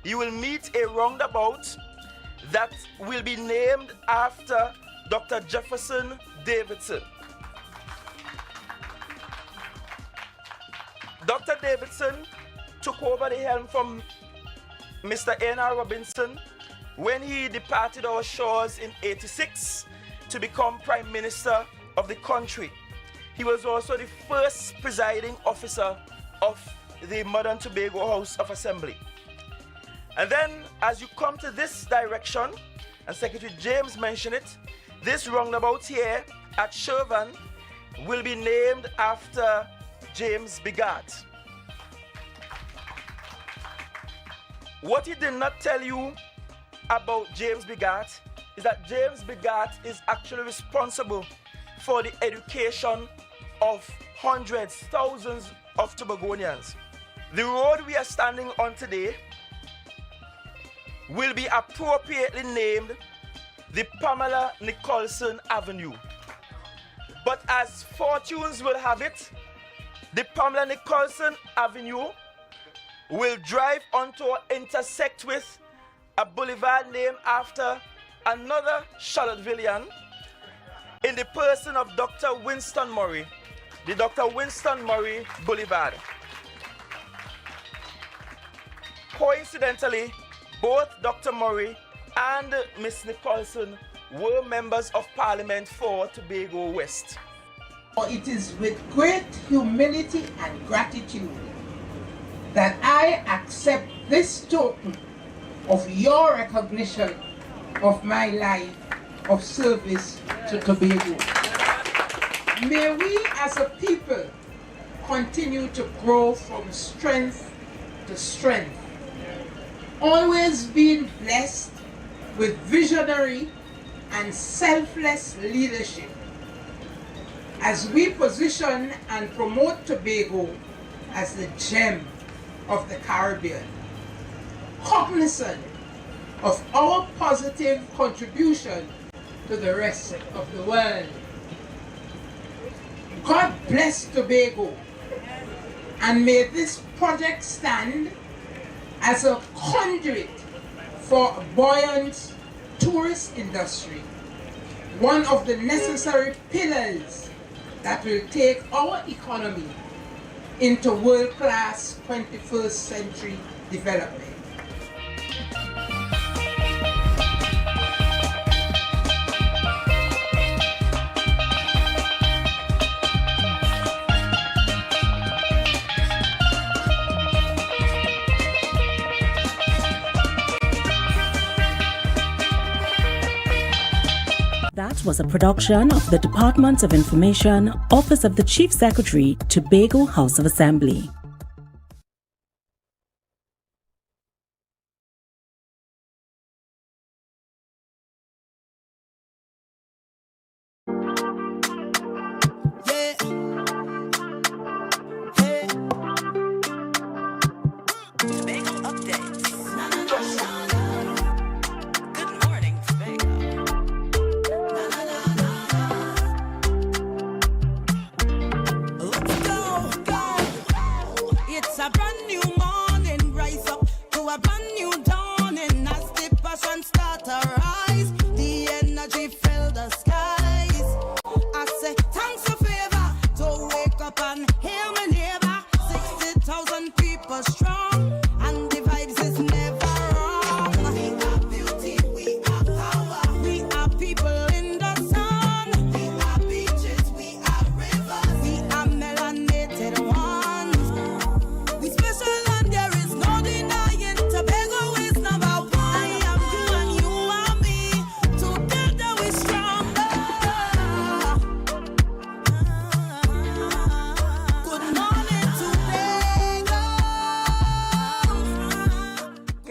you will meet a roundabout that will be named after Dr. Jefferson Davidson. Dr. Davidson took over the helm from Mr. A.N.R. Robinson when he departed our shores in '86 to become Prime Minister of the country. He was also the first presiding officer of the modern Tobago House of Assembly. And then as you come to this direction, and Secretary James mentioned it, this roundabout here at Shervan will be named after James Bigat. What he did not tell you about James Bigat is that James Bigat is actually responsible for the education of hundreds, thousands of Tobagonians. The road we are standing on today will be appropriately named the Pamela Nicholson Avenue. But as fortunes will have it, the Pamela Nicholson Avenue will drive onto or intersect with a boulevard named after another Charlottevillian in the person of Dr. Winston Murray, the Dr. Winston Murray Boulevard. Coincidentally, both Dr. Murray and Miss Nicholson were members of Parliament for Tobago West. It is with great humility and gratitude that I accept this token of your recognition of my life of service to Tobago. May we as a people continue to grow from strength to strength, always being blessed with visionary and selfless leadership as we position and promote Tobago as the gem of the Caribbean, cognizant of our positive contribution to the rest of the world. God bless Tobago, and may this project stand as a conduit for a buoyant tourist industry, one of the necessary pillars that will take our economy into world-class 21st century development. That was a production of the Department of Information, Office of the Chief Secretary, Tobago House of Assembly.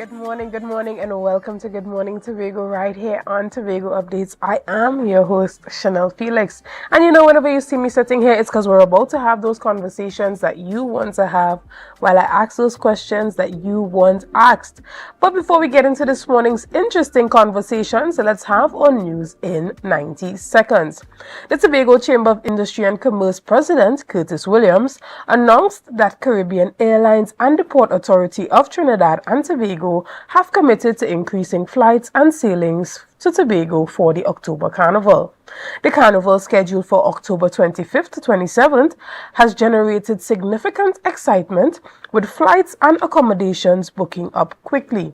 Good morning, and welcome to Good Morning Tobago right here on Tobago Updates. I am your host, Chanel Felix. And you know, whenever you see me sitting here, it's because we're about to have those conversations that you want to have while I ask those questions that you want asked. But before we get into this morning's interesting conversations, let's have our news in 90 seconds. The Tobago Chamber of Industry and Commerce President, Curtis Williams, announced that Caribbean Airlines and the Port Authority of Trinidad and Tobago have committed to increasing flights and sailings to Tobago for the October Carnival. The carnival, scheduled for October 25th to 27th, has generated significant excitement, with flights and accommodations booking up quickly.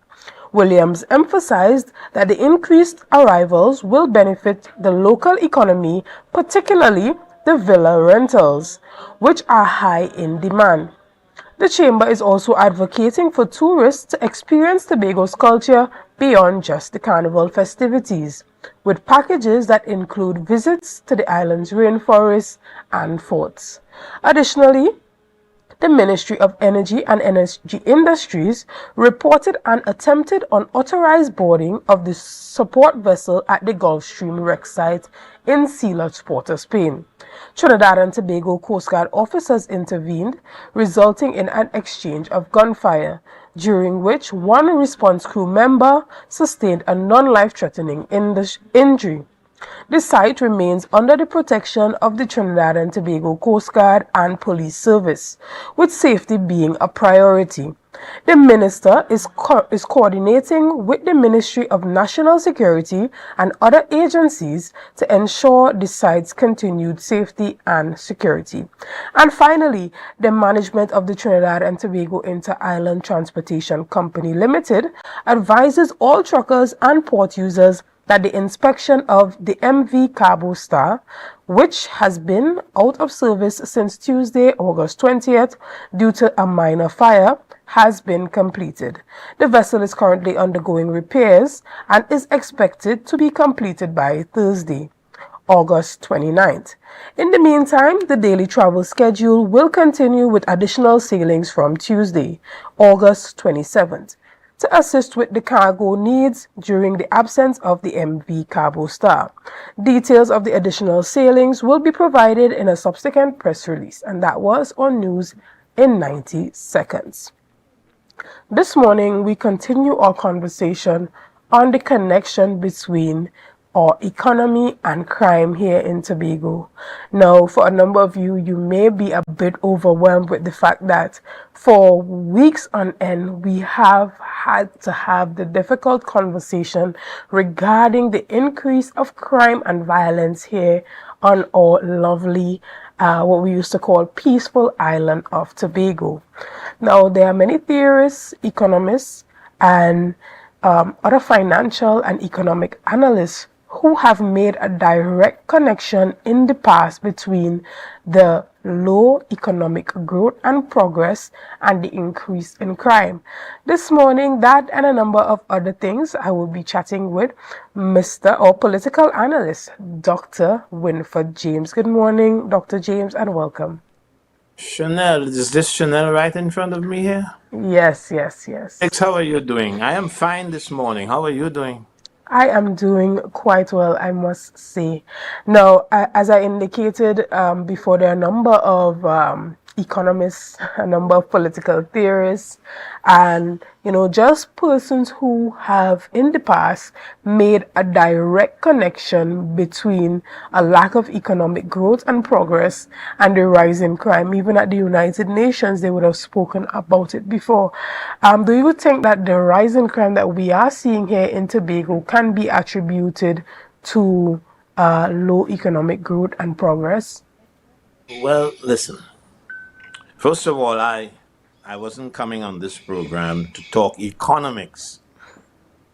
Williams emphasized that the increased arrivals will benefit the local economy, particularly the villa rentals, which are high in demand. The Chamber is also advocating for tourists to experience Tobago's culture beyond just the carnival festivities, with packages that include visits to the island's rainforests and forts. Additionally, the Ministry of Energy and Energy Industries reported an attempted unauthorized boarding of the support vessel at the Gulfstream wreck site in Sealots, Port of Spain. Trinidad and Tobago Coast Guard officers intervened, resulting in an exchange of gunfire, during which one response crew member sustained a non-life-threatening injury. The site remains under the protection of the Trinidad and Tobago Coast Guard and Police Service, with safety being a priority. The minister is coordinating with the Ministry of National Security and other agencies to ensure the site's continued safety and security. And finally, the management of the Trinidad and Tobago Inter-Island Transportation Company Limited advises all truckers and port users that the inspection of the MV Cabo Star, which has been out of service since Tuesday, August 20th, due to a minor fire, has been completed. The vessel is currently undergoing repairs and is expected to be completed by Thursday, August 29th. In the meantime, the daily travel schedule will continue with additional sailings from Tuesday, August 27th. To assist with the cargo needs during the absence of the MV Cabo Star. Details of the additional sailings will be provided in a subsequent press release, and that was on news in 90 seconds. This morning, we continue our conversation on the connection between our economy and crime here in Tobago. Now, for a number of you, you may be a bit overwhelmed with the fact that for weeks on end, we have had to have the difficult conversation regarding the increase of crime and violence here on our lovely, what we used to call peaceful island of Tobago. Now, there are many theorists, economists, and other financial and economic analysts who have made a direct connection in the past between the low economic growth and progress and the increase in crime. This morning, that and a number of other things, I will be chatting with Mr. or political analyst, Dr. Winford James. Good morning, Dr. James, and welcome. Chanel, is this Chanel right in front of me here? Yes. How are you doing? I am fine this morning. How are you doing? I am doing quite well, I must say. Now, as I indicated before, there are a number of economists, a number of political theorists, and, just persons who have in the past made a direct connection between a lack of economic growth and progress and the rise in crime. Even at the United Nations, they would have spoken about it before. Do you think that the rise in crime that we are seeing here in Tobago can be attributed to low economic growth and progress? Well, listen. First of all, I wasn't coming on this program to talk economics,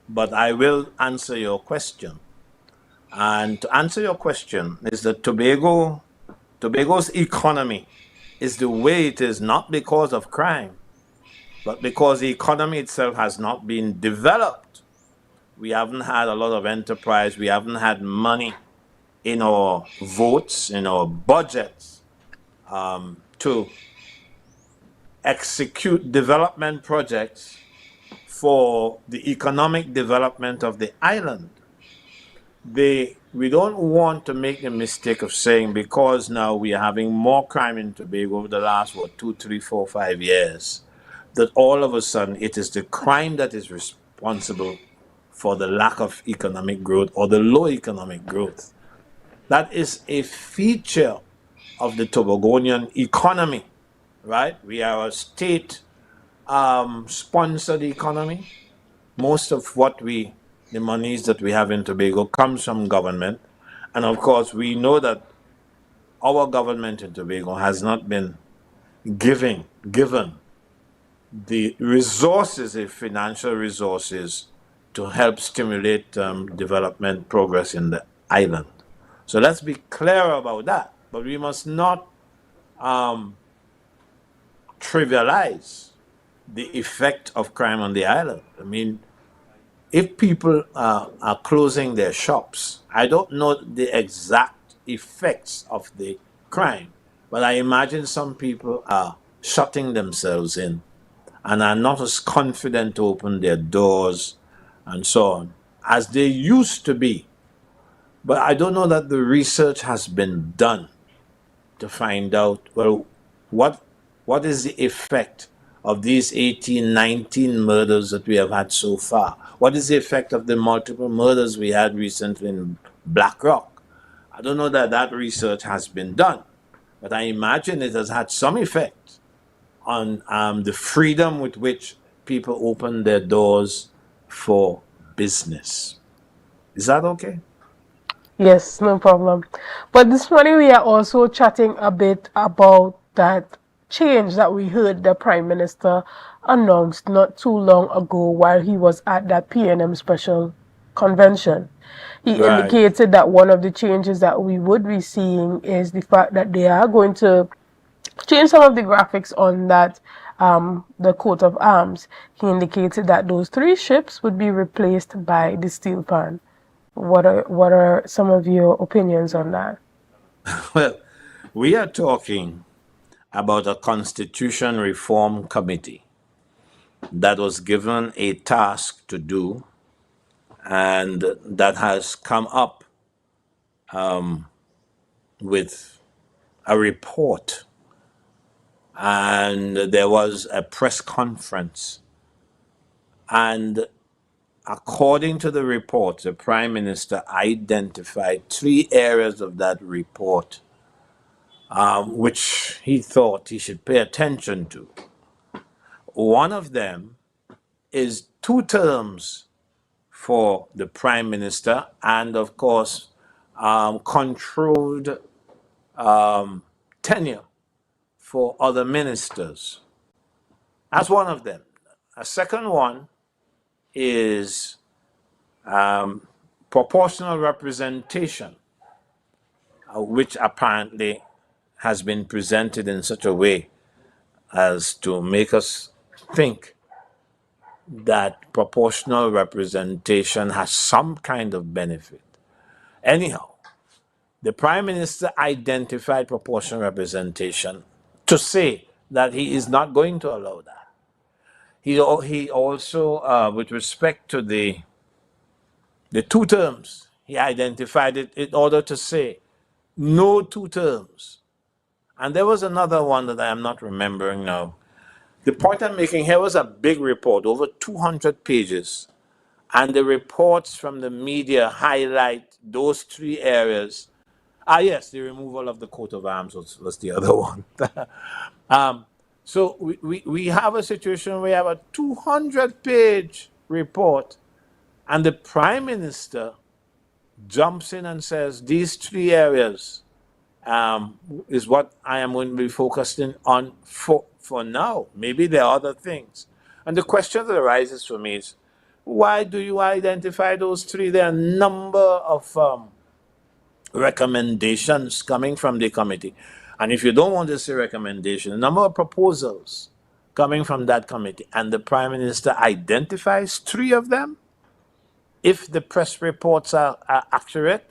but I will answer your question. And to answer your question is that Tobago's economy is the way it is not because of crime, but because the economy itself has not been developed. We haven't had a lot of enterprise. We haven't had money in our votes, in our budgets, to execute development projects for the economic development of the island. We don't want to make the mistake of saying because now we are having more crime in Tobago over the last 2, 3, 4, 5 years, that all of a sudden it is the crime that is responsible for the lack of economic growth or the low economic growth. That is a feature of the Tobagonian economy, right? We are a state sponsored economy. Most of the monies that we have in Tobago comes from government. And of course, we know that our government in Tobago has not been given the resources, the financial resources, to help stimulate development progress in the island. So let's be clear about that. But we must not trivialize the effect of crime on the island. I mean, if people are closing their shops, I don't know the exact effects of the crime, but I imagine some people are shutting themselves in and are not as confident to open their doors and so on as they used to be. But I don't know that the research has been done to find out, well, what is the effect of these 18, 19 murders that we have had so far? What is the effect of the multiple murders we had recently in Black Rock? I don't know that that research has been done, but I imagine it has had some effect on the freedom with which people open their doors for business. Is that okay? Yes, no problem. But this morning we are also chatting a bit about that change that we heard the Prime Minister announced not too long ago while he was at that PNM special convention. He Right. indicated that one of the changes that we would be seeing is the fact that they are going to change some of the graphics on that the coat of arms. He indicated that those 3 ships would be replaced by the steel pan. What are some of your opinions on that? Well, we are talking about a constitution reform committee that was given a task to do and that has come up with a report. And there was a press conference. And according to the report, the Prime Minister identified 3 areas of that report which he thought he should pay attention to. One of them is 2 terms for the Prime Minister and, of course, controlled tenure for other ministers. That's one of them. A second one is proportional representation, which apparently has been presented in such a way as to make us think that proportional representation has some kind of benefit. Anyhow, the Prime Minister identified proportional representation to say that he is not going to allow that. He also, with respect to the 2 terms, he identified it in order to say no 2 terms. And there was another one that I am not remembering now. The point I'm making here was a big report, over 200 pages. And the reports from the media highlight those 3 areas. Yes, the removal of the coat of arms was the other one. So we have a situation where we have a 200-page report, and the Prime Minister jumps in and says, these 3 areas is what I am going to be focusing on for now. Maybe there are other things. And the question that arises for me is, why do you identify those 3? There are a number of recommendations coming from the committee. And if you don't want to say recommendation, a number of proposals coming from that committee, and the Prime Minister identifies 3 of them, if the press reports are accurate,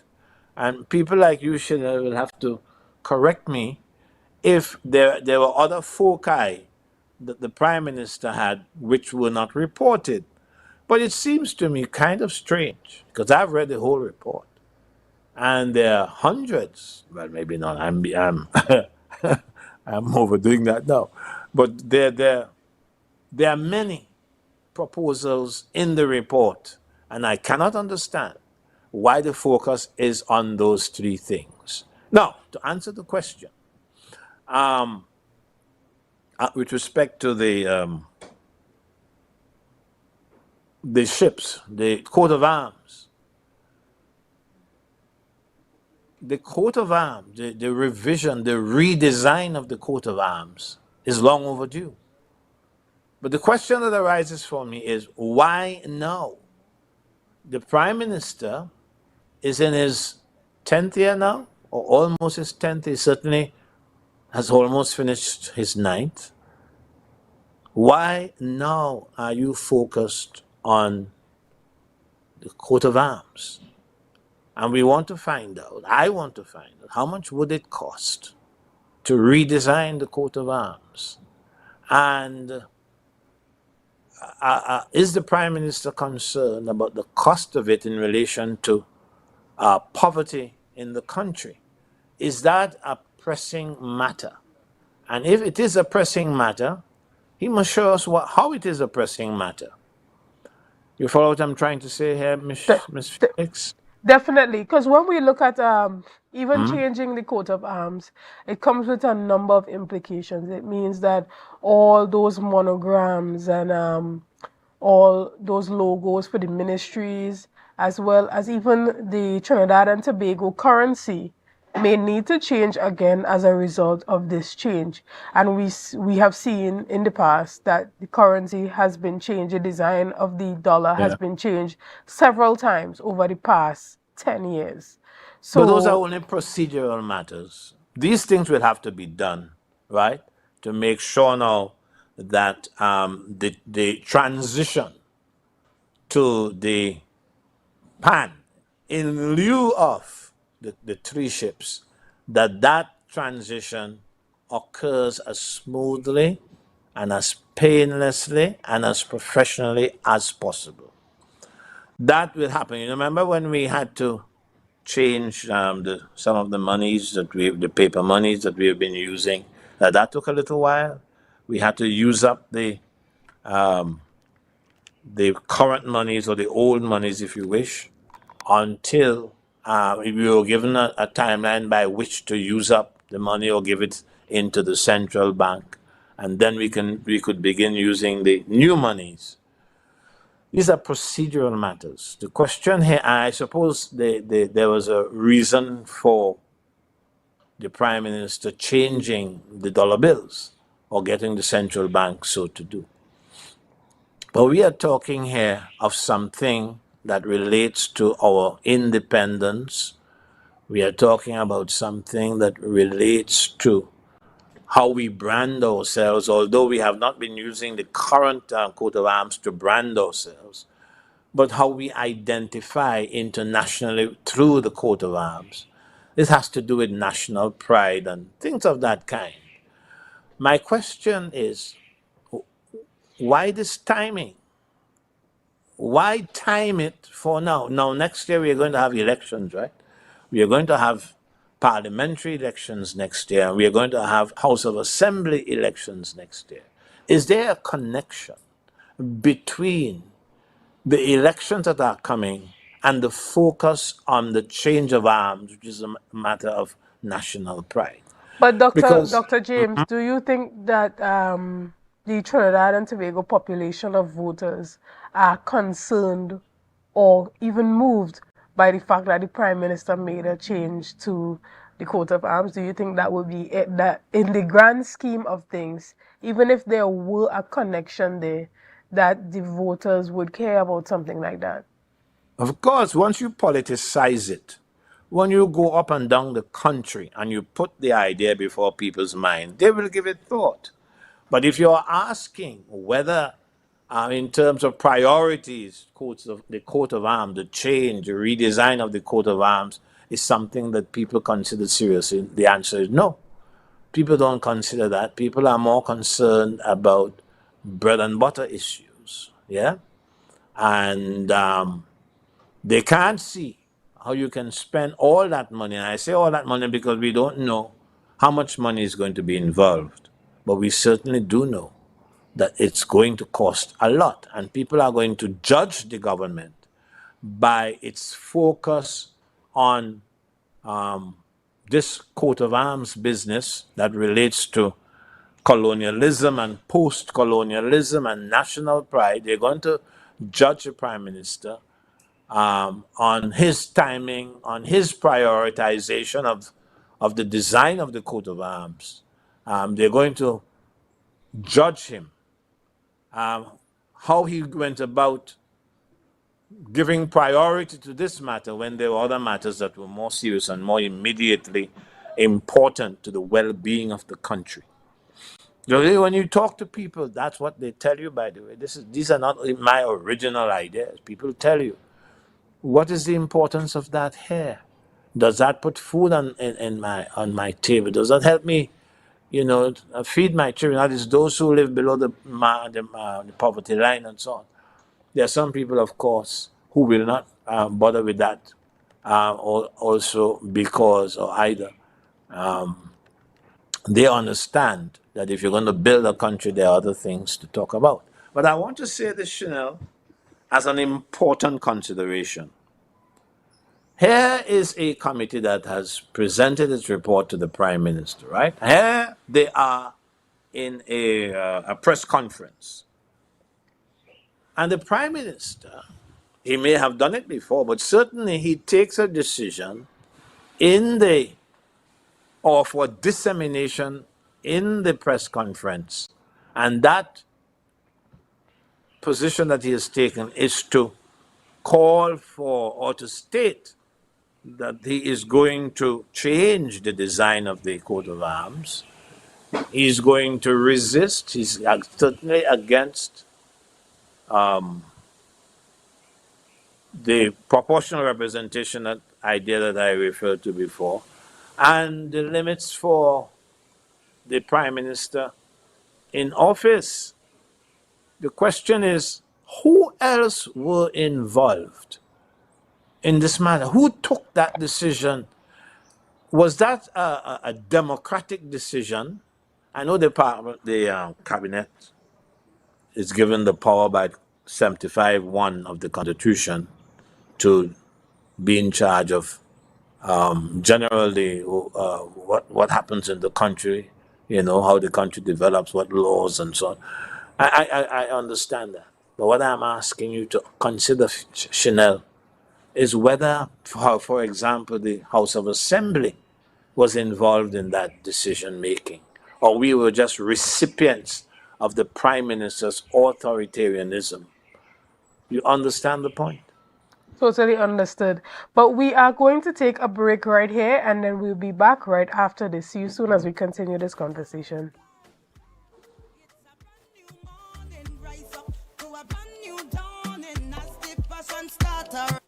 and people like you will have to correct me if there were other foci that the Prime Minister had which were not reported. But it seems to me kind of strange because I've read the whole report, and there are hundreds. Well, maybe not. I'm I'm overdoing that now, but there are many proposals in the report, and I cannot understand why the focus is on those three things. Now, to answer the question, with respect to the ships, the coat of arms, the coat of arms, the revision, the redesign of the coat of arms is long overdue. But the question that arises for me is why now? The Prime Minister is in his 10th year now, or almost his 10th. He certainly has almost finished his 9th. Why now are you focused on the coat of arms? And we want to find out, I want to find out, how much would it cost to redesign the coat of arms? And is the Prime Minister concerned about the cost of it in relation to poverty in the country? Is that a pressing matter? And if it is a pressing matter, he must show us how it is a pressing matter. You follow what I'm trying to say here, Ms. Felix? Definitely, because when we look at even changing the coat of arms, it comes with a number of implications. It means that all those monograms and all those logos for the ministries, as well as even the Trinidad and Tobago currency, may need to change again as a result of this change. And we have seen in the past that the currency has been changed, the design of the dollar has been changed several times over the past 10 years. So, but those are only procedural matters. These things will have to be done, right, to make sure now that the transition to the pan in lieu of the three ships, that transition occurs as smoothly and as painlessly and as professionally as possible. That will happen. You remember when we had to change some of the monies the paper monies that we have been using? That took a little while. We had to use up the current monies or the old monies, if you wish, until we were given a timeline by which to use up the money or give it into the central bank, and then we could begin using the new monies. These are procedural matters. The question here, I suppose there was a reason for the Prime Minister changing the dollar bills or getting the central bank so to do. But we are talking here of something that relates to our independence. We are talking about something that relates to how we brand ourselves, although we have not been using the current coat of arms to brand ourselves, but how we identify internationally through the coat of arms. This has to do with national pride and things of that kind. My question is, why this timing? Why time it for now? Now, next year we are going to have elections, right? We are going to have parliamentary elections next year. We are going to have House of Assembly elections next year. Is there a connection between the elections that are coming and the focus on the change of arms, which is a matter of national pride? But Dr. James, do you think that the Trinidad and Tobago population of voters are concerned or even moved by the fact that the Prime Minister made a change to the coat of arms? Do you think that would be it, that in the grand scheme of things, even if there were a connection there, that the voters would care about something like that? Of course, once you politicize it, when you go up and down the country and you put the idea before people's mind, they will give it thought. But if you're asking whether, in terms of priorities, the coat of arms, the change, the redesign of the coat of arms is something that people consider seriously, the answer is no. People don't consider that. People are more concerned about bread and butter issues, yeah? And they can't see how you can spend all that money. And I say all that money because we don't know how much money is going to be involved. But we certainly do know that it's going to cost a lot. And people are going to judge the government by its focus on this coat of arms business that relates to colonialism and post-colonialism and national pride. They're going to judge the Prime Minister on his timing, on his prioritization of the design of the coat of arms. They're going to judge him, how he went about giving priority to this matter when there were other matters that were more serious and more immediately important to the well-being of the country. When you talk to people, that's what they tell you, by the way. These are not my original ideas. People tell you, what is the importance of that hair? Does that put food on my table? Does that help me, feed my children? That is those who live below the poverty line and so on. There are some people, of course, who will not bother with that, also because or either they understand that if you're going to build a country, there are other things to talk about. But I want to say this, Chanel, as an important consideration. Here is a committee that has presented its report to the Prime Minister, right? Here they are in a press conference. And the Prime Minister, he may have done it before, but certainly he takes a decision for dissemination in the press conference. And that position that he has taken is to call for or to state that he is going to change the design of the coat of arms. He's going to resist. He's certainly against the proportional representation idea that I referred to before, and the limits for the Prime Minister in office. The question is, who else were involved in this matter? Who took that decision? Was that a democratic decision? I know the cabinet is given the power by 75(1) of the Constitution to be in charge of generally what happens in the country, how the country develops, what laws and so on. I understand that. But what I'm asking you to consider, Chanel, is whether, for example, the House of Assembly was involved in that decision making, or we were just recipients of the Prime Minister's authoritarianism. You understand the point? Totally understood. But we are going to take a break right here, and then we'll be back right after this. See you soon as we continue this conversation.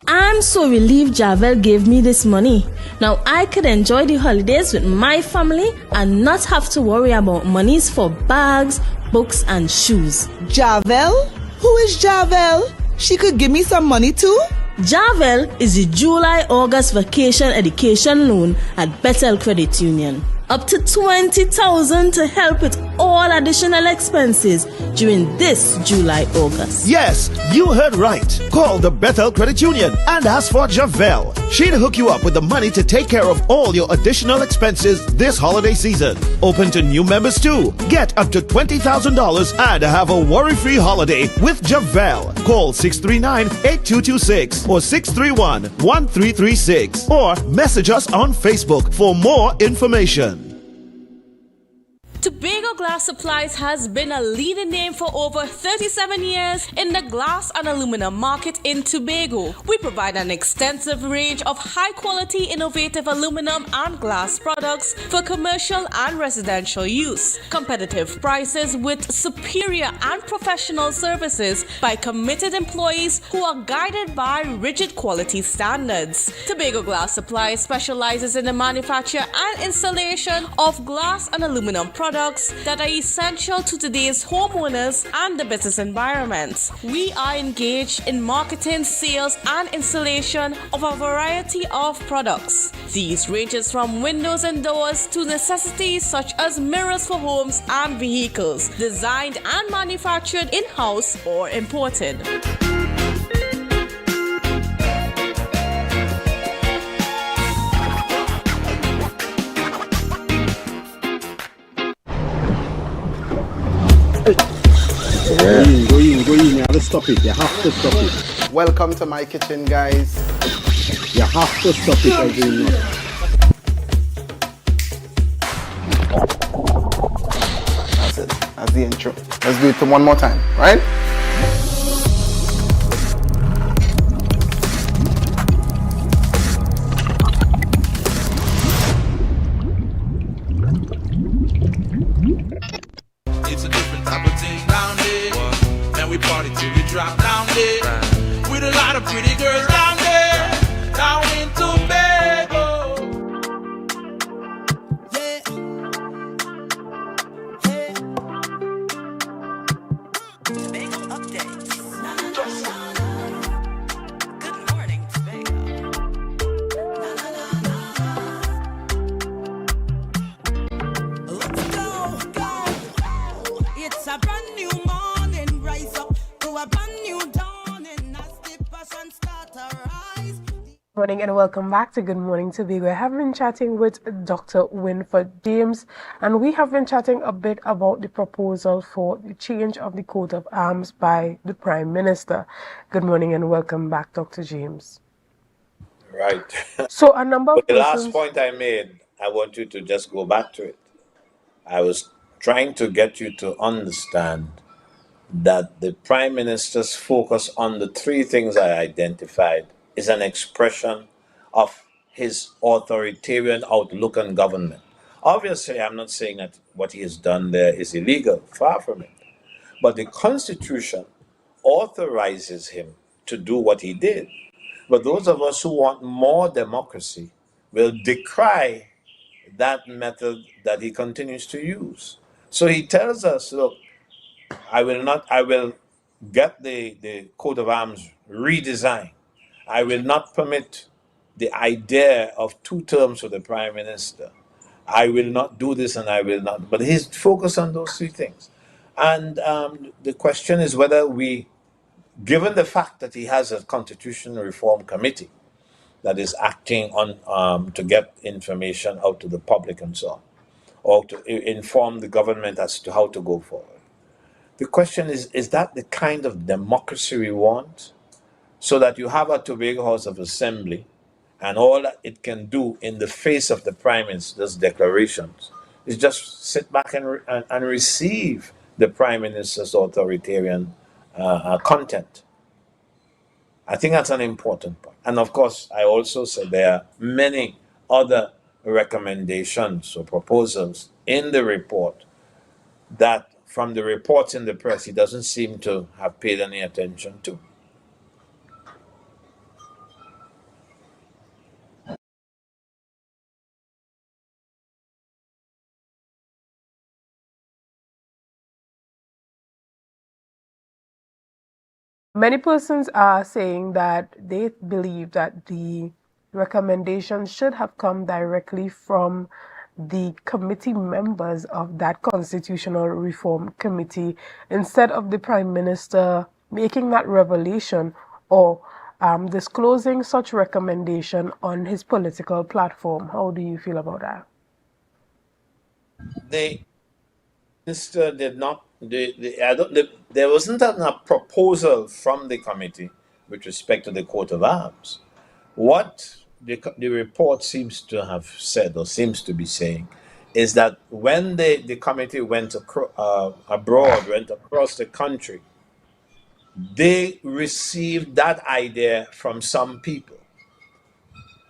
I'm so relieved Javel gave me this money. Now I could enjoy the holidays with my family and not have to worry about monies for bags, books and shoes. Javel? Who is Javel? She could give me some money too? Javel is the July-August vacation education loan at Bethel Credit Union. Up to $20,000 to help with all additional expenses during this July-August. Yes, you heard right. Call the Bethel Credit Union and ask for Javel. She'll hook you up with the money to take care of all your additional expenses this holiday season. Open to new members too. Get up to $20,000 and have a worry-free holiday with Javel. Call 639-8226 or 631-1336 or message us on Facebook for more information. Tobago Glass Supplies has been a leading name for over 37 years in the glass and aluminum market in Tobago. We provide an extensive range of high-quality, innovative aluminum and glass products for commercial and residential use. Competitive prices with superior and professional services by committed employees who are guided by rigid quality standards. Tobago Glass Supplies specializes in the manufacture and installation of glass and aluminum products that are essential to today's homeowners and the business environment. We are engaged in marketing, sales, and installation of a variety of products. These ranges from windows and doors to necessities such as mirrors for homes and vehicles, designed and manufactured in-house or imported. Go in. You have to stop it. You have to stop it. Welcome to my kitchen, guys. You have to stop it every night. That's it. That's the intro. Let's do it one more time, right? It's a different type of thing down there. Man, we party till we drop down there. With a lot of pretty girls down there. Down in Tobago. Tobago updates. Good morning, Tobago. Let's go. It's a brand new morning. Rise up to a brand new dawning. As the passion start to rise. Morning and welcome back to Good Morning Tobago. I have been chatting with Dr. Winford James, and we have been chatting a bit about the proposal for the change of the coat of arms by the Prime Minister. Good morning and welcome back, Dr. James. Right. So a number of But the last persons... point I made, I want you to just go back to it. I was trying to get you to understand that the Prime Minister's focus on the three things I identified is an expression of his authoritarian outlook on government. Obviously, I'm not saying that what he has done there is illegal, far from it. But the Constitution authorizes him to do what he did. But those of us who want more democracy will decry that method that he continues to use. So he tells us, look, I will get the coat of arms redesigned. I will not permit the idea of two terms for the Prime Minister. I will not do this and I will not. But he's focused on those three things. And the question is whether we, given the fact that he has a Constitutional Reform Committee that is acting on to get information out to the public and so on, or to inform the government as to how to go forward. The question is that the kind of democracy we want? So that you have a Tobago House of Assembly and all that it can do in the face of the Prime Minister's declarations is just sit back and receive the Prime Minister's authoritarian content. I think that's an important point. And of course, I also said there are many other recommendations or proposals in the report that from the reports in the press, he doesn't seem to have paid any attention to. Many persons are saying that they believe that the recommendation should have come directly from the committee members of that Constitutional Reform Committee instead of the Prime Minister making that revelation or disclosing such recommendation on his political platform. How do you feel about that? The minister did not. There wasn't a proposal from the committee with respect to the coat of arms. What the report seems to have said or seems to be saying is that when the committee went abroad, went across the country, they received that idea from some people.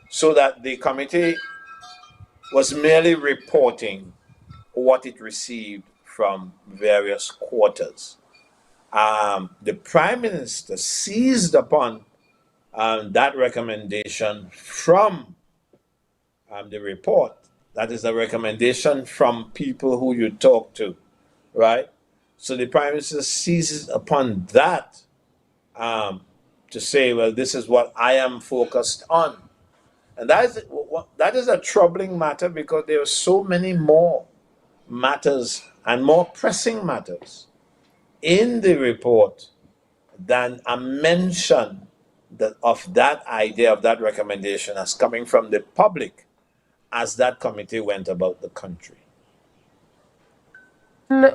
So that the committee was merely reporting what it received from various quarters. The Prime Minister seized upon that recommendation from the report. That is a recommendation from people who you talk to, right? So the Prime Minister seizes upon that to say, well, this is what I am focused on. And that is a troubling matter because there are so many more matters and more pressing matters in the report than a mention of that idea, of that recommendation as coming from the public as that committee went about the country.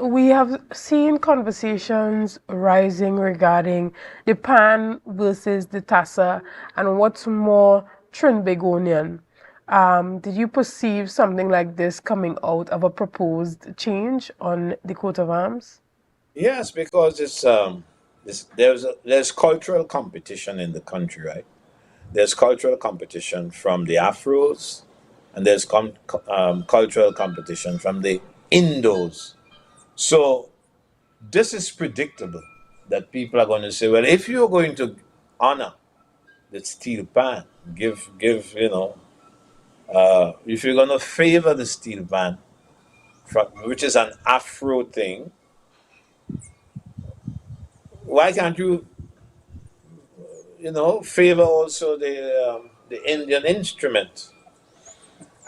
We have seen conversations rising regarding the PAN versus the TASA and what's more Trinbagonian. Did you perceive something like this coming out of a proposed change on the coat of arms? Yes, because there's cultural competition in the country, right? There's cultural competition from the Afros, and there's cultural competition from the Indos. So this is predictable that people are going to say, well, if you're going to honor the steel pan, if you're going to favor the steel pan, which is an Afro thing, why can't you, favor also the Indian instrument?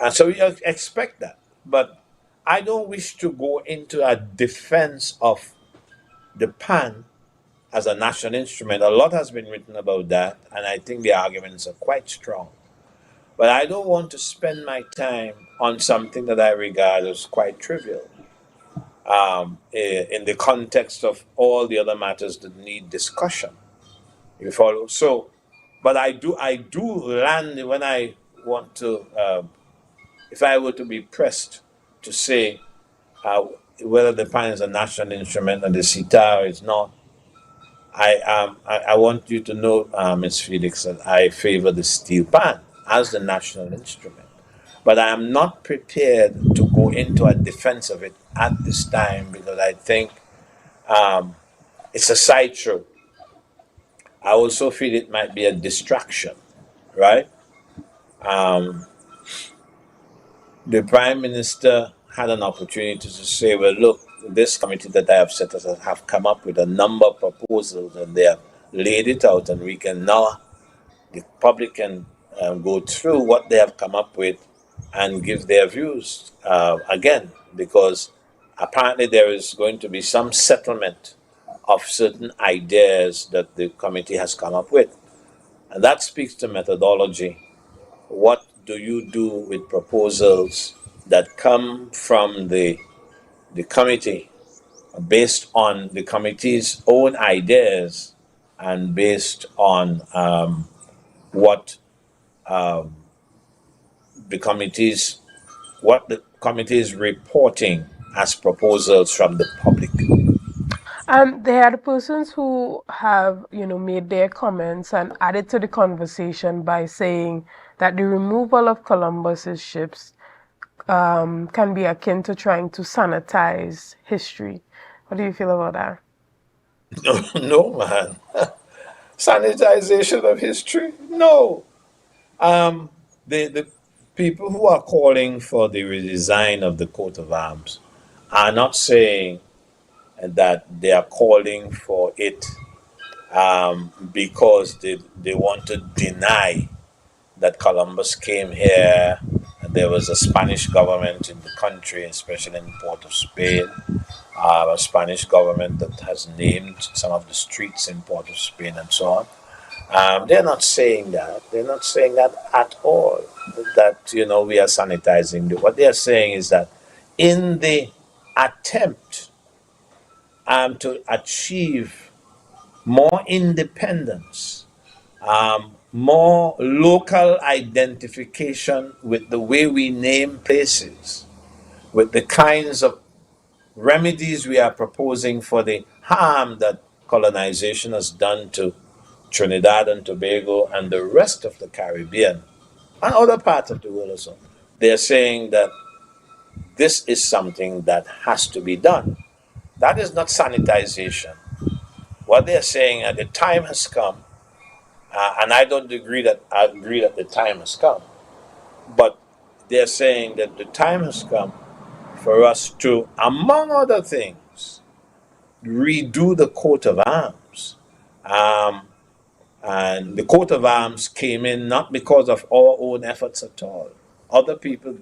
And so we expect that. But I don't wish to go into a defense of the pan as a national instrument. A lot has been written about that, and I think the arguments are quite strong. But I don't want to spend my time on something that I regard as quite trivial in the context of all the other matters that need discussion. You follow? So, but I do land when I want to, if I were to be pressed to say whether the pan is a national instrument and the sitar is not, I want you to know, Ms. Felix, that I favor the steel pan as the national instrument. But I am not prepared to go into a defense of it at this time because I think it's a sideshow. I also feel it might be a distraction, right? The Prime Minister had an opportunity to say, well, look, this committee that I have set us have come up with a number of proposals and they have laid it out, and we can now, the public can go through what they have come up with and give their views again, because apparently there is going to be some settlement of certain ideas that the committee has come up with. And that speaks to methodology. What do you do with proposals that come from the committee based on the committee's own ideas and based on what the committee is reporting as proposals from the public? There are the persons who have, made their comments and added to the conversation by saying that the removal of Columbus's ships can be akin to trying to sanitize history. What do you feel about that? No, man. Sanitization of history? No. The people who are calling for the redesign of the coat of arms are not saying that they are calling for it because they want to deny that Columbus came here and there was a Spanish government in the country, especially in Port of Spain, a Spanish government that has named some of the streets in Port of Spain and so on. They're not saying that. They're not saying that at all, that, we are sanitizing. What they're saying is that in the attempt to achieve more independence, more local identification with the way we name places, with the kinds of remedies we are proposing for the harm that colonization has done to Trinidad and Tobago and the rest of the Caribbean and other parts of the world also. They're saying that this is something that has to be done. That is not sanitization. What they're saying at the time has come, and I don't agree that the time has come, but they're saying that the time has come for us to, among other things, redo the coat of arms. And the coat of arms came in not because of our own efforts at all. Other people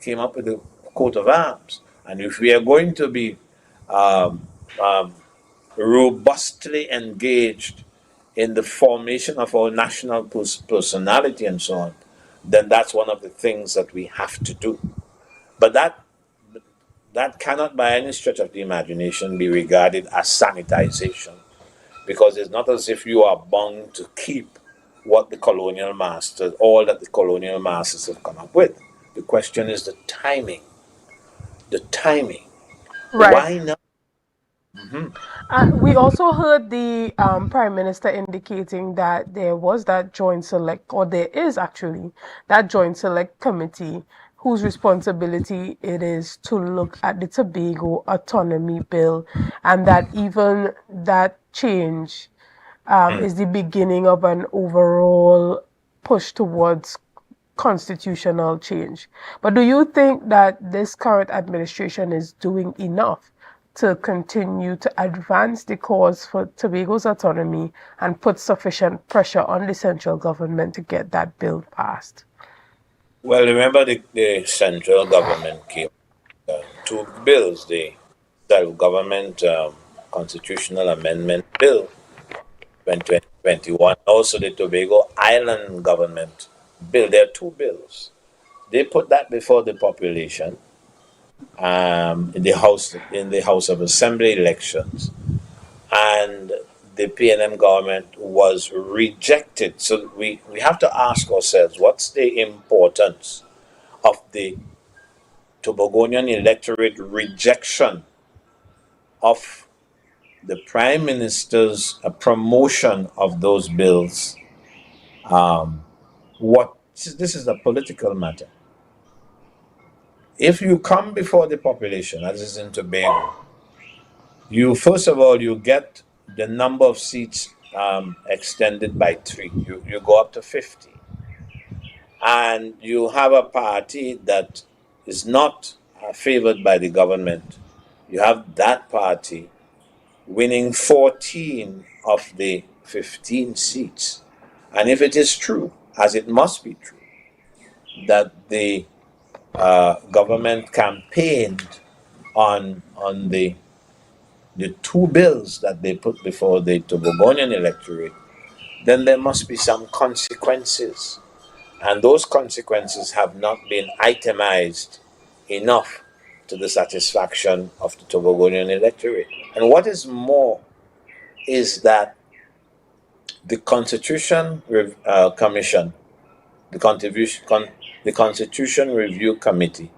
came up with the coat of arms. And if we are going to be um, um, robustly engaged in the formation of our national personality and so on, then that's one of the things that we have to do. But that cannot by any stretch of the imagination be regarded as sanitization, because it's not as if you are bound to keep what the colonial masters, all that the colonial masters have come up with. The question is the timing. The timing. Right. Why not? We also heard the Prime Minister indicating that there was that joint select, or there is actually that joint select committee whose responsibility it is to look at the Tobago Autonomy Bill, and that even that change is the beginning of an overall push towards constitutional change. But do you think that this current administration is doing enough to continue to advance the cause for Tobago's autonomy and put sufficient pressure on the central government to get that bill passed? Well, remember the central government came two bills, the self-government constitutional amendment bill 2021, also the Tobago Island government bill. There are two bills. They put that before the population in the House of Assembly elections, and the PNM government was rejected. So we have to ask ourselves, what's the importance of the Tobagonian electorate rejection of the Prime Minister's promotion of those bills? This is a political matter. If you come before the population, as is in Tobago, you first of all you get the number of seats extended by 3. You go up to 50, and you have a party that is not favored by the government. You have that party winning 14 of the 15 seats, and if it is true, as it must be true, that the government campaigned on the two bills that they put before the Tobagonian electorate, then there must be some consequences. And those consequences have not been itemized enough to the satisfaction of the Tobagonian electorate. And what is more is that the Constitution Commission, the Constitution Review Committee,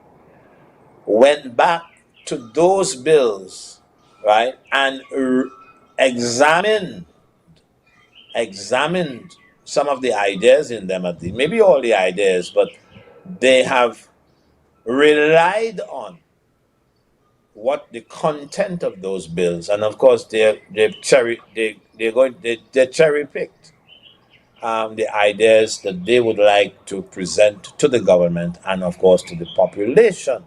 went back to those bills, right, and examined some of the ideas in them, maybe all the ideas, but they have relied on what the content of those bills, and of course they're cherry picked the ideas that they would like to present to the government and of course to the population.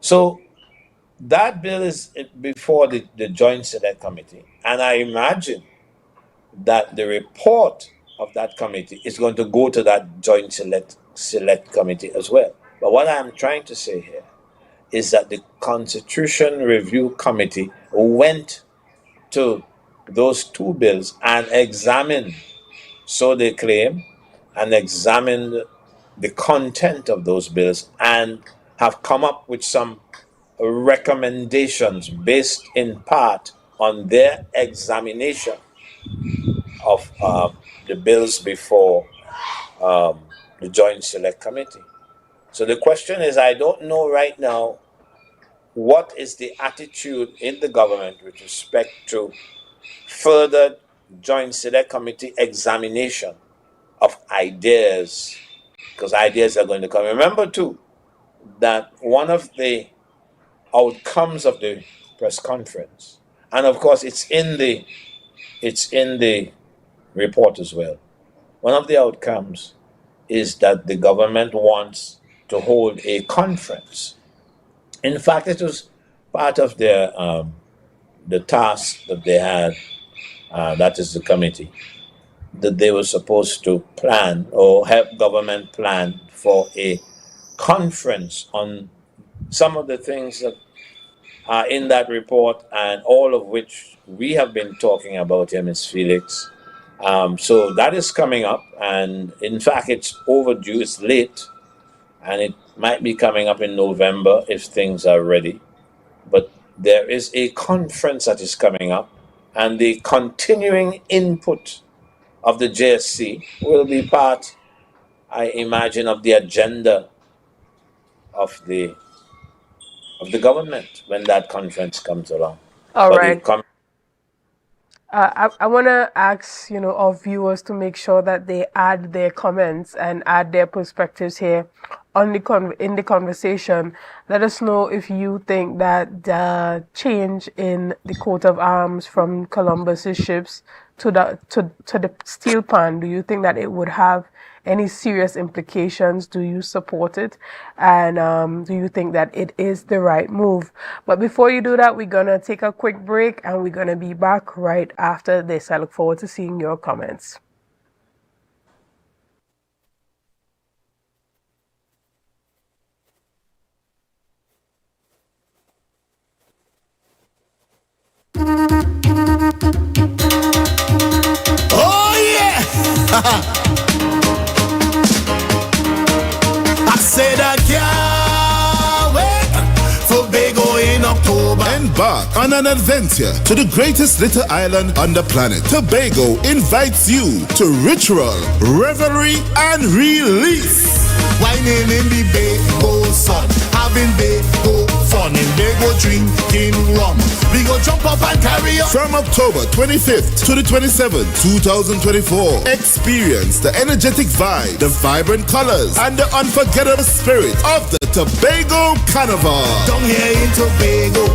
So that bill is before the Joint Select Committee, and I imagine that the report of that committee is going to go to that Joint Select Committee as well. But what I'm trying to say here is that the Constitution Review Committee went to those two bills and examined, so they claim, and examined the content of those bills and have come up with some recommendations based in part on their examination of the bills before the Joint Select Committee. So the question is, I don't know right now what is the attitude in the government with respect to further joint select committee examination of ideas, because ideas are going to come. Remember too that one of the outcomes of the press conference, and of course it's in the report as well. One of the outcomes is that the government wants to hold a conference. In fact, it was part of their the task that they had, that is the committee, that they were supposed to plan or help government plan for a conference on some of the things that are in that report, and all of which we have been talking about here, Ms. Felix. So that is coming up, and in fact, it's overdue, it's late, and it might be coming up in November if things are ready. But there is a conference that is coming up, and the continuing input of the JSC will be part, I imagine, of the agenda of the government when that conference comes along. All but right. I want to ask, our viewers to make sure that they add their comments and add their perspectives here on in the conversation. Let us know if you think that the change in the coat of arms from Columbus's ships to the steel pan, do you think that it would have any serious implications? Do you support it? And do you think that it is the right move? But before you do that, we're going to take a quick break and we're going to be back right after this. I look forward to seeing your comments. Oh yeah! I said I can't wait for Tobago in October. Embark on an adventure to the greatest little island on the planet. Tobago invites you to ritual, revelry, and release. Whining in the Bago sun, having Bago fun, and Bago drinking rum. We go jump up and carry on. From October 25th to the 27th, 2024, experience the energetic vibe, the vibrant colors, and the unforgettable spirit of the Tobago Carnival. Down here in Tobago.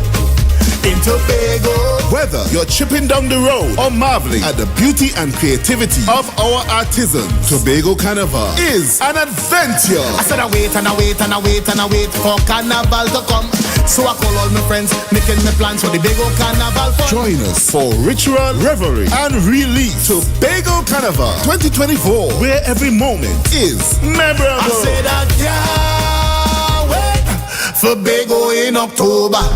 In Tobago. Whether you're chipping down the road or marveling at the beauty and creativity of our artisans, Tobago Carnival is an adventure. I said I wait and I wait and I wait and I wait for Carnival to come. So I call all my friends, making my plans for the Tobago Carnival fun. Join us for ritual, revelry, and release. Tobago Carnival 2024, where every moment is memorable. I said I can't wait for Tobago in October.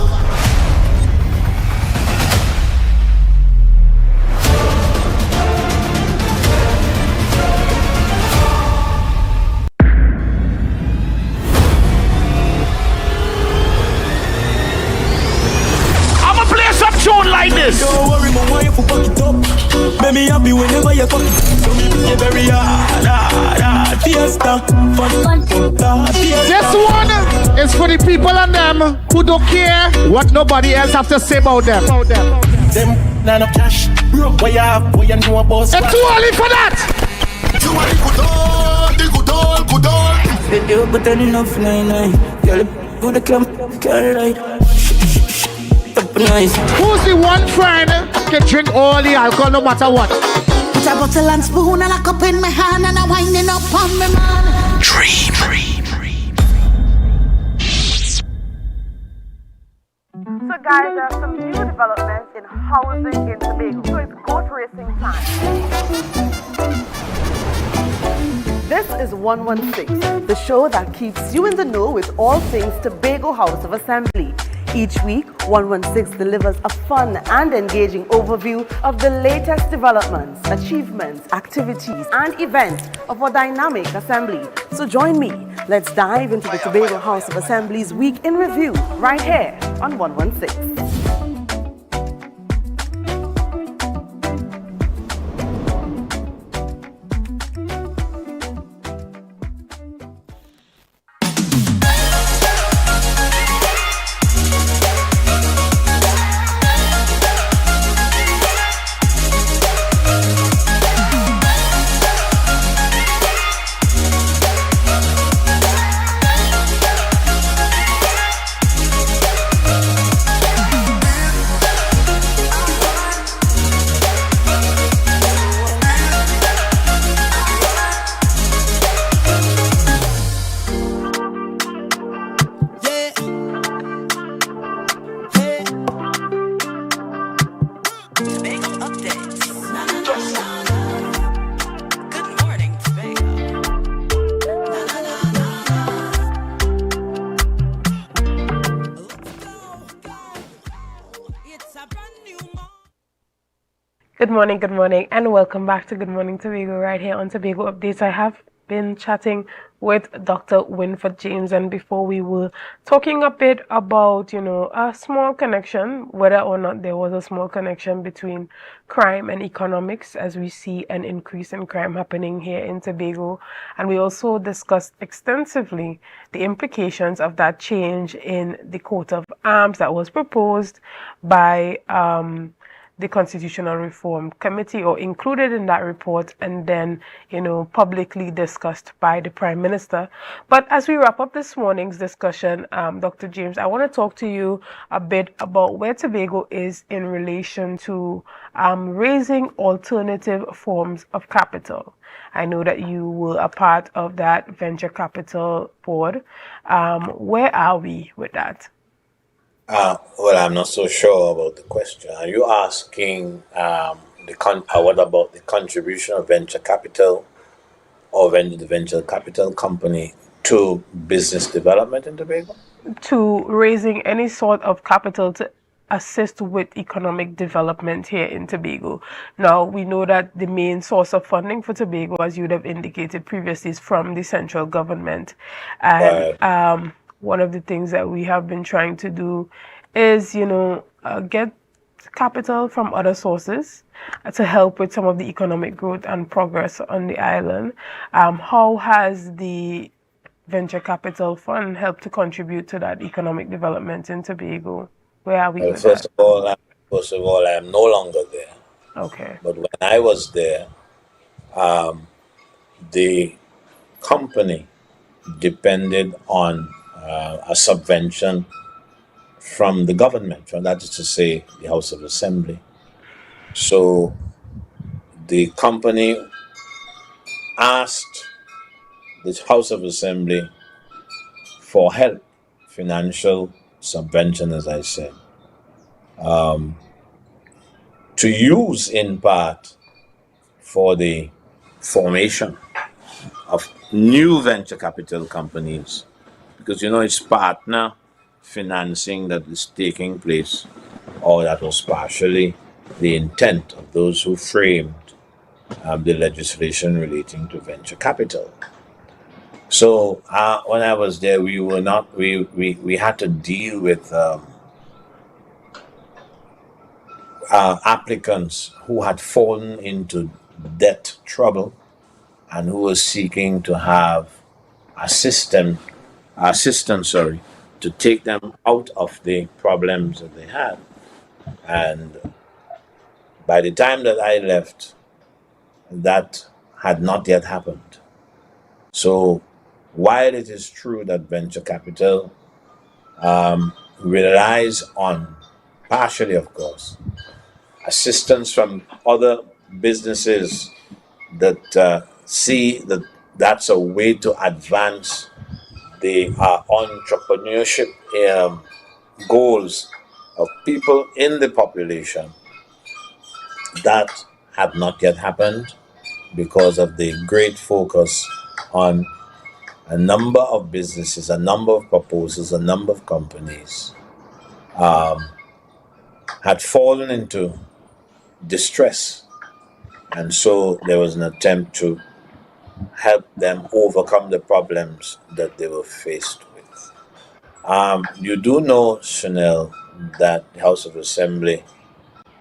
Like this. Don't worry, my wife will fuck it up. Make me happy whenever you fuck it. So me be a very hard fiesta. This one is for the people and them who don't care what nobody else have to say about them. Them none of cash. Broke where you have, where you know about. It's too early for that. Too early, good all. They do, but then enough 99. Girl, go to club, girl, right. Nice. Who's the one friend can drink all the alcohol no matter what? Put a bottle and spoon and a cup in my hand and a winding up on me man. Dream. So guys, there are some new developments in housing in Tobago. So it's goat racing time. This is 116, the show that keeps you in the know with all things Tobago House of Assembly. Each week, 116 delivers a fun and engaging overview of the latest developments, achievements, activities, and events of our dynamic assembly. So join me. Let's dive into the Tobago House of Assembly's Week in Review right here on 116. good morning, and welcome back to Good Morning Tobago right here on Tobago Updates. I have been chatting with Dr. Winford James, and before we were talking a bit about, a small connection, whether or not there was a small connection between crime and economics, as we see an increase in crime happening here in Tobago. And we also discussed extensively the implications of that change in the coat of arms that was proposed by the Constitutional Reform Committee, or included in that report, and then, publicly discussed by the Prime Minister. But as we wrap up this morning's discussion, Dr. James, I want to talk to you a bit about where Tobago is in relation to raising alternative forms of capital. I know that you were a part of that venture capital board. Where are we with that? Well, I'm not so sure about the question. Are you asking what about the contribution of venture capital or the venture capital company to business development in Tobago? To raising any sort of capital to assist with economic development here in Tobago. Now, we know that the main source of funding for Tobago, as you would have indicated previously, is from the central government. And one of the things that we have been trying to do is, get capital from other sources to help with some of the economic growth and progress on the island. How has the Venture Capital Fund helped to contribute to that economic development in Tobago? Where are we with that? First of all, I am no longer there. Okay. But when I was there, the company depended on a subvention from the government, that is to say, the House of Assembly. So the company asked the House of Assembly for help, financial subvention, as I said, to use in part for the formation of new venture capital companies, because it's partner financing that is taking place, or that was partially the intent of those who framed the legislation relating to venture capital. So when I was there, we had to deal with applicants who had fallen into debt trouble and who were seeking to have assistance to take them out of the problems that they had. And by the time that I left, that had not yet happened. So while it is true that venture capital relies on, partially of course, assistance from other businesses that see that that's a way to advance the entrepreneurship goals of people in the population, that had not yet happened because of the great focus on a number of businesses, a number of proposals, a number of companies had fallen into distress. And so there was an attempt to help them overcome the problems that they were faced with. You do know, Chanel, that the House of Assembly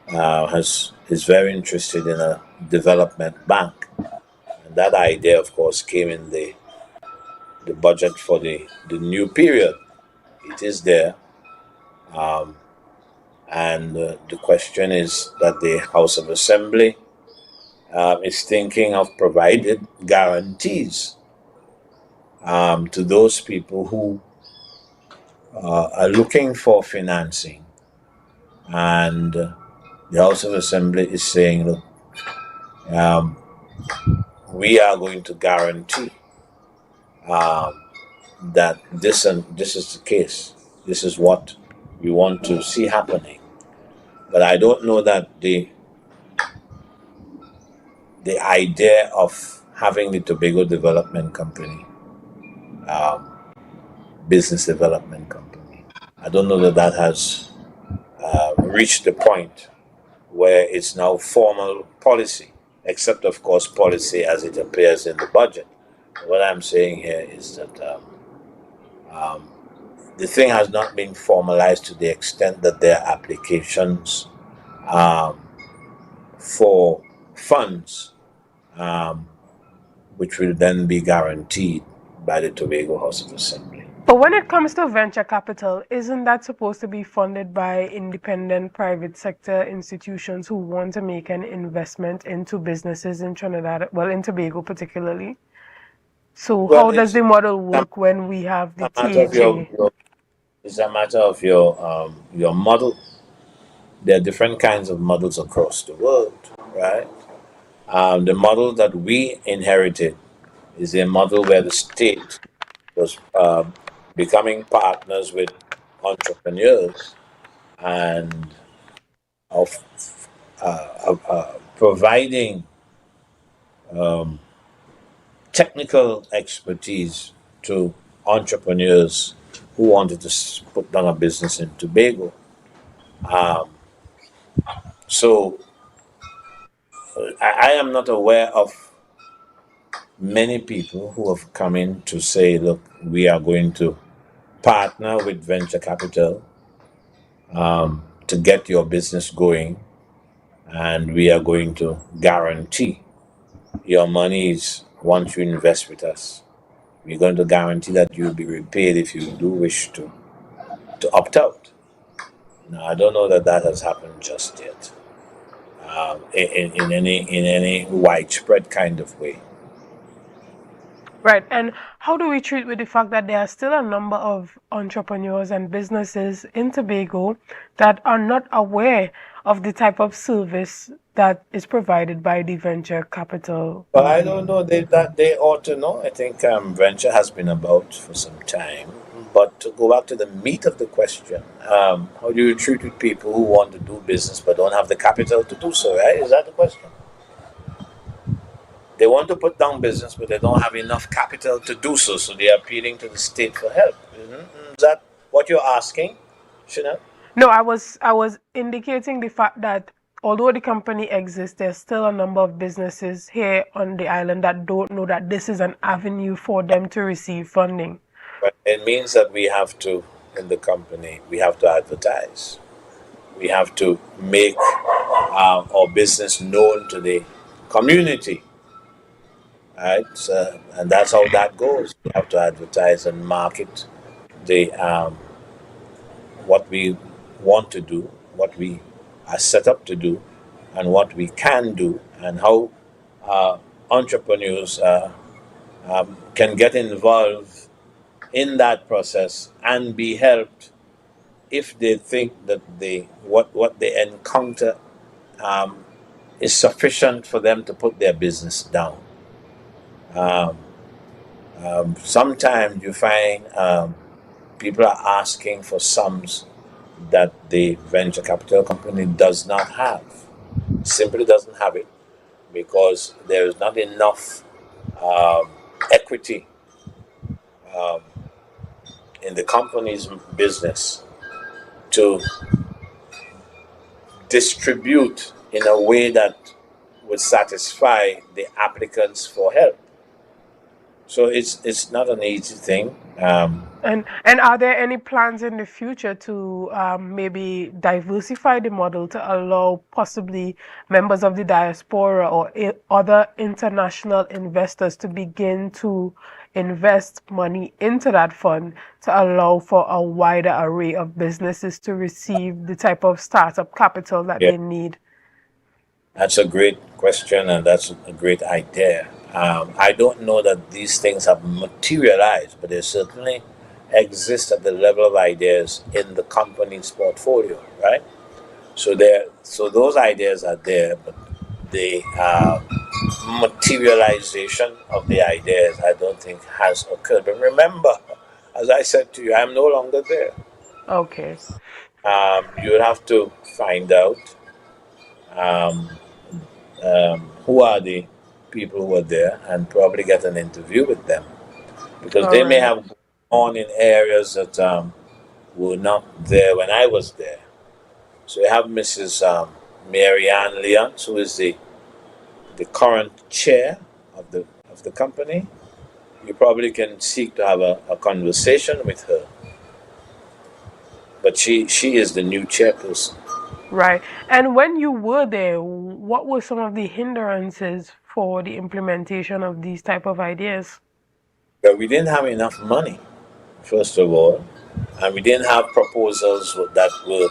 is very interested in a development bank. And that idea, of course, came in the budget for the new period. It is there. And the question is that the House of Assembly is thinking of providing guarantees to those people who are looking for financing. And the House of Assembly is saying, look, we are going to guarantee that this is the case. This is what we want to see happening. But I don't know that the idea of having the Tobago Development Company, business development company, I don't know that has reached the point where it's now formal policy, except of course policy as it appears in the budget. What I'm saying here is that the thing has not been formalized to the extent that there are applications for funds, which will then be guaranteed by the Tobago House of Assembly. But when it comes to venture capital, isn't that supposed to be funded by independent private sector institutions who want to make an investment into businesses in Trinidad, well, in Tobago particularly? So Well, how does the model work when we have the THA? It's a matter of your model. There are different kinds of models across the world, right? The model that we inherited is a model where the state was becoming partners with entrepreneurs and of providing technical expertise to entrepreneurs who wanted to put down a business in Tobago. So I am not aware of many people who have come in to say, look, we are going to partner with venture capital to get your business going, and we are going to guarantee your monies once you invest with us. We're going to guarantee that you'll be repaid if you do wish to opt out. Now, I don't know that that has happened just yet in any widespread kind of way. Right. And how do we treat with the fact that there are still a number of entrepreneurs and businesses in Tobago that are not aware of the type of service that is provided by the venture capital? Well, I don't know that they ought to know. I think venture has been about for some time. But to go back to the meat of the question, how do you treat with people who want to do business but don't have the capital to do so, right? Is that the question? They want to put down business, but they don't have enough capital to do so, so they are appealing to the state for help. Is that what you're asking, Chanel? No, I was indicating the fact that although the company exists, there's still a number of businesses here on the island that don't know that this is an avenue for them to receive funding. But it means that we have to, in the company, we have to advertise. We have to make our business known to the community. Right, so, and that's how that goes. We have to advertise and market the what we want to do, what we are set up to do, and what we can do, and how entrepreneurs can get involved in that process and be helped if they think that what they encounter is sufficient for them to put their business down. Sometimes you find people are asking for sums that the venture capital company does not have. Simply doesn't have it because there is not enough equity in the company's business to distribute in a way that would satisfy the applicants for help. So it's not an easy thing. And are there any plans in the future to maybe diversify the model to allow possibly members of the diaspora or other international investors to begin to invest money into that fund to allow for a wider array of businesses to receive the type of startup capital that they need? That's a great question, and that's a great idea. I don't know that these things have materialized, but they certainly exist at the level of ideas in the company's portfolio, right? So those ideas are there, but the materialization of the ideas, I don't think has occurred. But remember, as I said to you, I'm no longer there. Okay. You'll have to find out who are the people who are there and probably get an interview with them, because they may have gone on in areas that were not there when I was there. So you have Mrs. Mary Ann Leons, who is the current chair of the company. You probably can seek to have a conversation with her. But she is the new chairperson. Right. And when you were there, what were some of the hindrances for the implementation of these type of ideas? But we didn't have enough money, first of all, and we didn't have proposals that were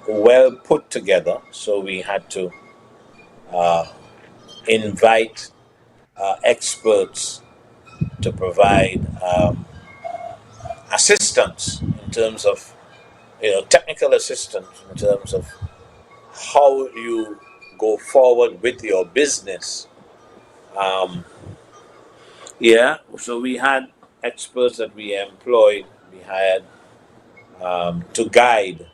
well put together. So we had to invite experts to provide assistance in terms of, technical assistance in terms of how you go forward with your business. So we had experts that we employed, we hired to guide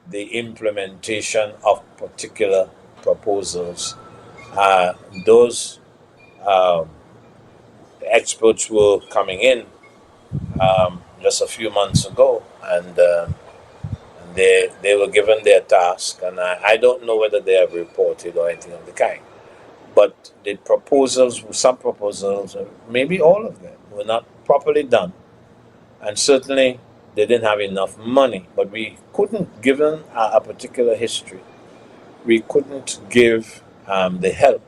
the implementation of particular proposals. Those experts were coming in just a few months ago, and they were given their task, and I don't know whether they have reported or anything of the kind. But the proposals, some proposals, maybe all of them, were not properly done, and certainly they didn't have enough money. But we couldn't, given a particular history, we couldn't give the help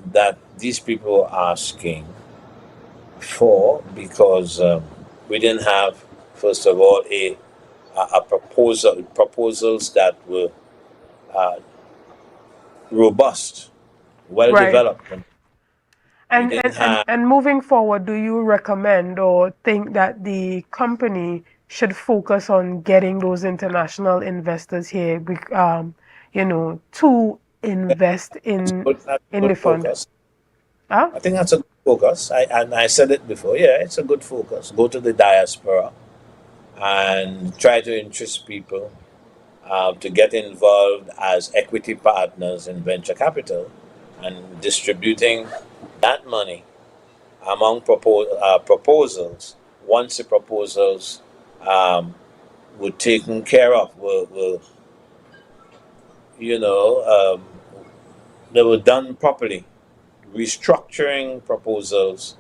that these people were asking for, because we didn't have, first of all, a proposals that were robust, well Right. developed. And moving forward, do you recommend or think that the company should focus on getting those international investors here, to invest in the fund? Focus. Huh? I think that's a good focus. I said it before. Yeah, it's a good focus. Go to the diaspora and try to interest people to get involved as equity partners in venture capital, and distributing that money among proposals. Once the proposals were taken care of, they were done properly, restructuring proposals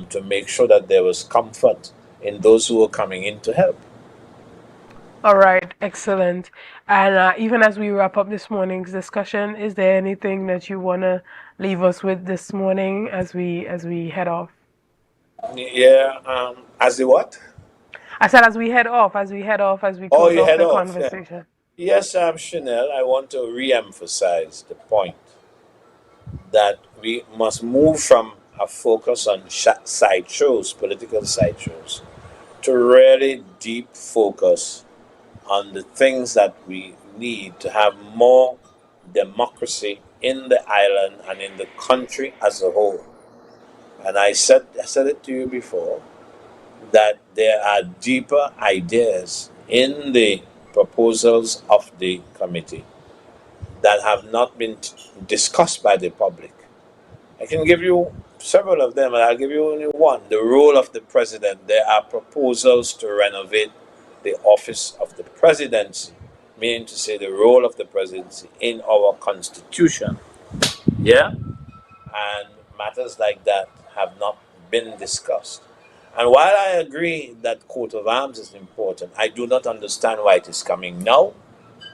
to make sure that there was comfort in those who were coming in to help. All right, excellent. And even as we wrap up this morning's discussion, is there anything that you want to leave us with this morning as we head off? Yeah, as the what? I said as we head off, as we close off the conversation. Yeah. Yes, Chanel, I want to re-emphasize the point that we must move from a focus on sideshows, political sideshows, to really deep focus on the things that we need to have more democracy in the island and in the country as a whole. And I said it to you before, that there are deeper ideas in the proposals of the committee that have not been discussed by the public. I can give you several of them, and I'll give you only one. The role of the president. There are proposals to renovate the office of the presidency, meaning to say the role of the presidency in our constitution. Yeah? And matters like that have not been discussed. And while I agree that coat of arms is important, I do not understand why it is coming now.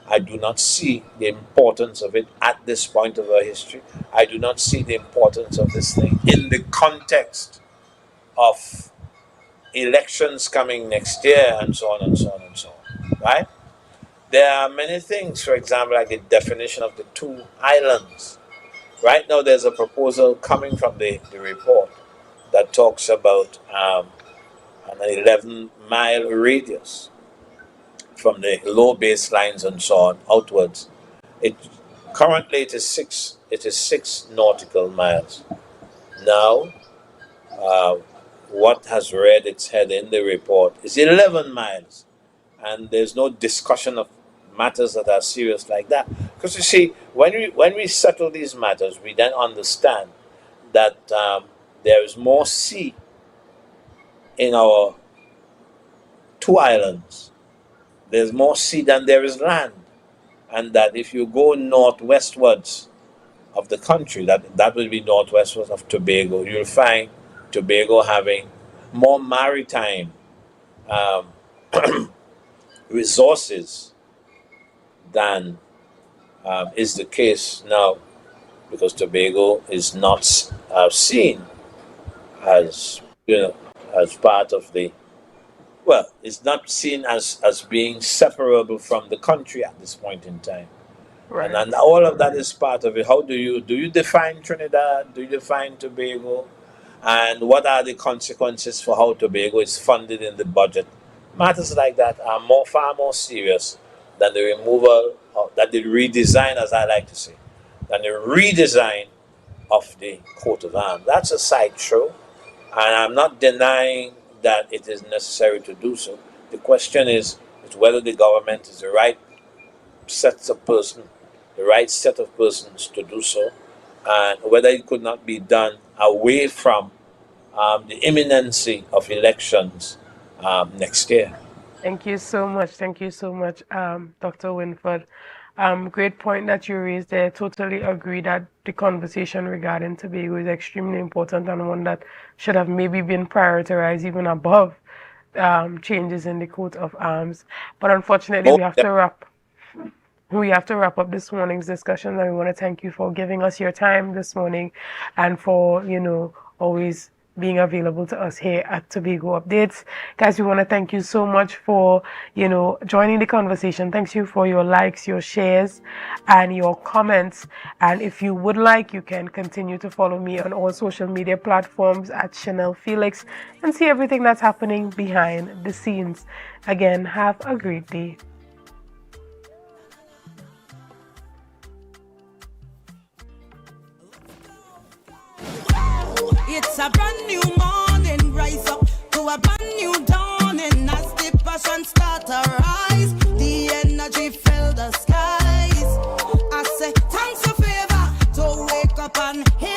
I do not see the importance of it at this point of our history. I do not see the importance of this thing in the context of elections coming next year, and so on and so on and so on. Right? There are many things, for example, like the definition of the two islands. Right now, there's a proposal coming from the report that talks about an 11-mile radius from the low baselines and so on outwards. Currently it is 6 nautical miles. Now, what has reared its head in the report is 11 miles, and there's no discussion of matters that are serious like that. Because you see, when we settle these matters, we then understand that there is more sea in our two islands. There's more sea than there is land. and that if you go northwestwards of the country, that will be northwestwards of Tobago, you'll find Tobago having more maritime resources than is the case now, because Tobago is not seen as as part of the, well, it's not seen as being separable from the country at this point in time. Right. And all of that is part of it. How do you define Trinidad? Do you define Tobago? And what are the consequences for how Tobago is funded in the budget? Matters like that are far more serious than the removal, than the redesign, as I like to say, than the redesign of the coat of arms. That's a sideshow, and I'm not denying that it is necessary to do so. The question is whether the government is the right set of persons to do so, and whether it could not be done away from the imminency of elections next year. Thank you so much. Dr. Winford. Great point that you raised there. Totally agree that the conversation regarding Tobago is extremely important and one that should have maybe been prioritized even above changes in the coat of arms. But unfortunately, we have to wrap up this morning's discussion, and we want to thank you for giving us your time this morning and for, always being available to us here at Tobago Updates. Guys, we want to thank you so much for, joining the conversation. Thanks you for your likes, your shares, and your comments. And if you would like, you can continue to follow me on all social media platforms at Chanel Felix and see everything that's happening behind the scenes. Again, have a great day. It's a brand new morning, rise up to a brand new dawning. As the passion start to rise, the energy fill the skies. I say thanks for favor to wake up and hear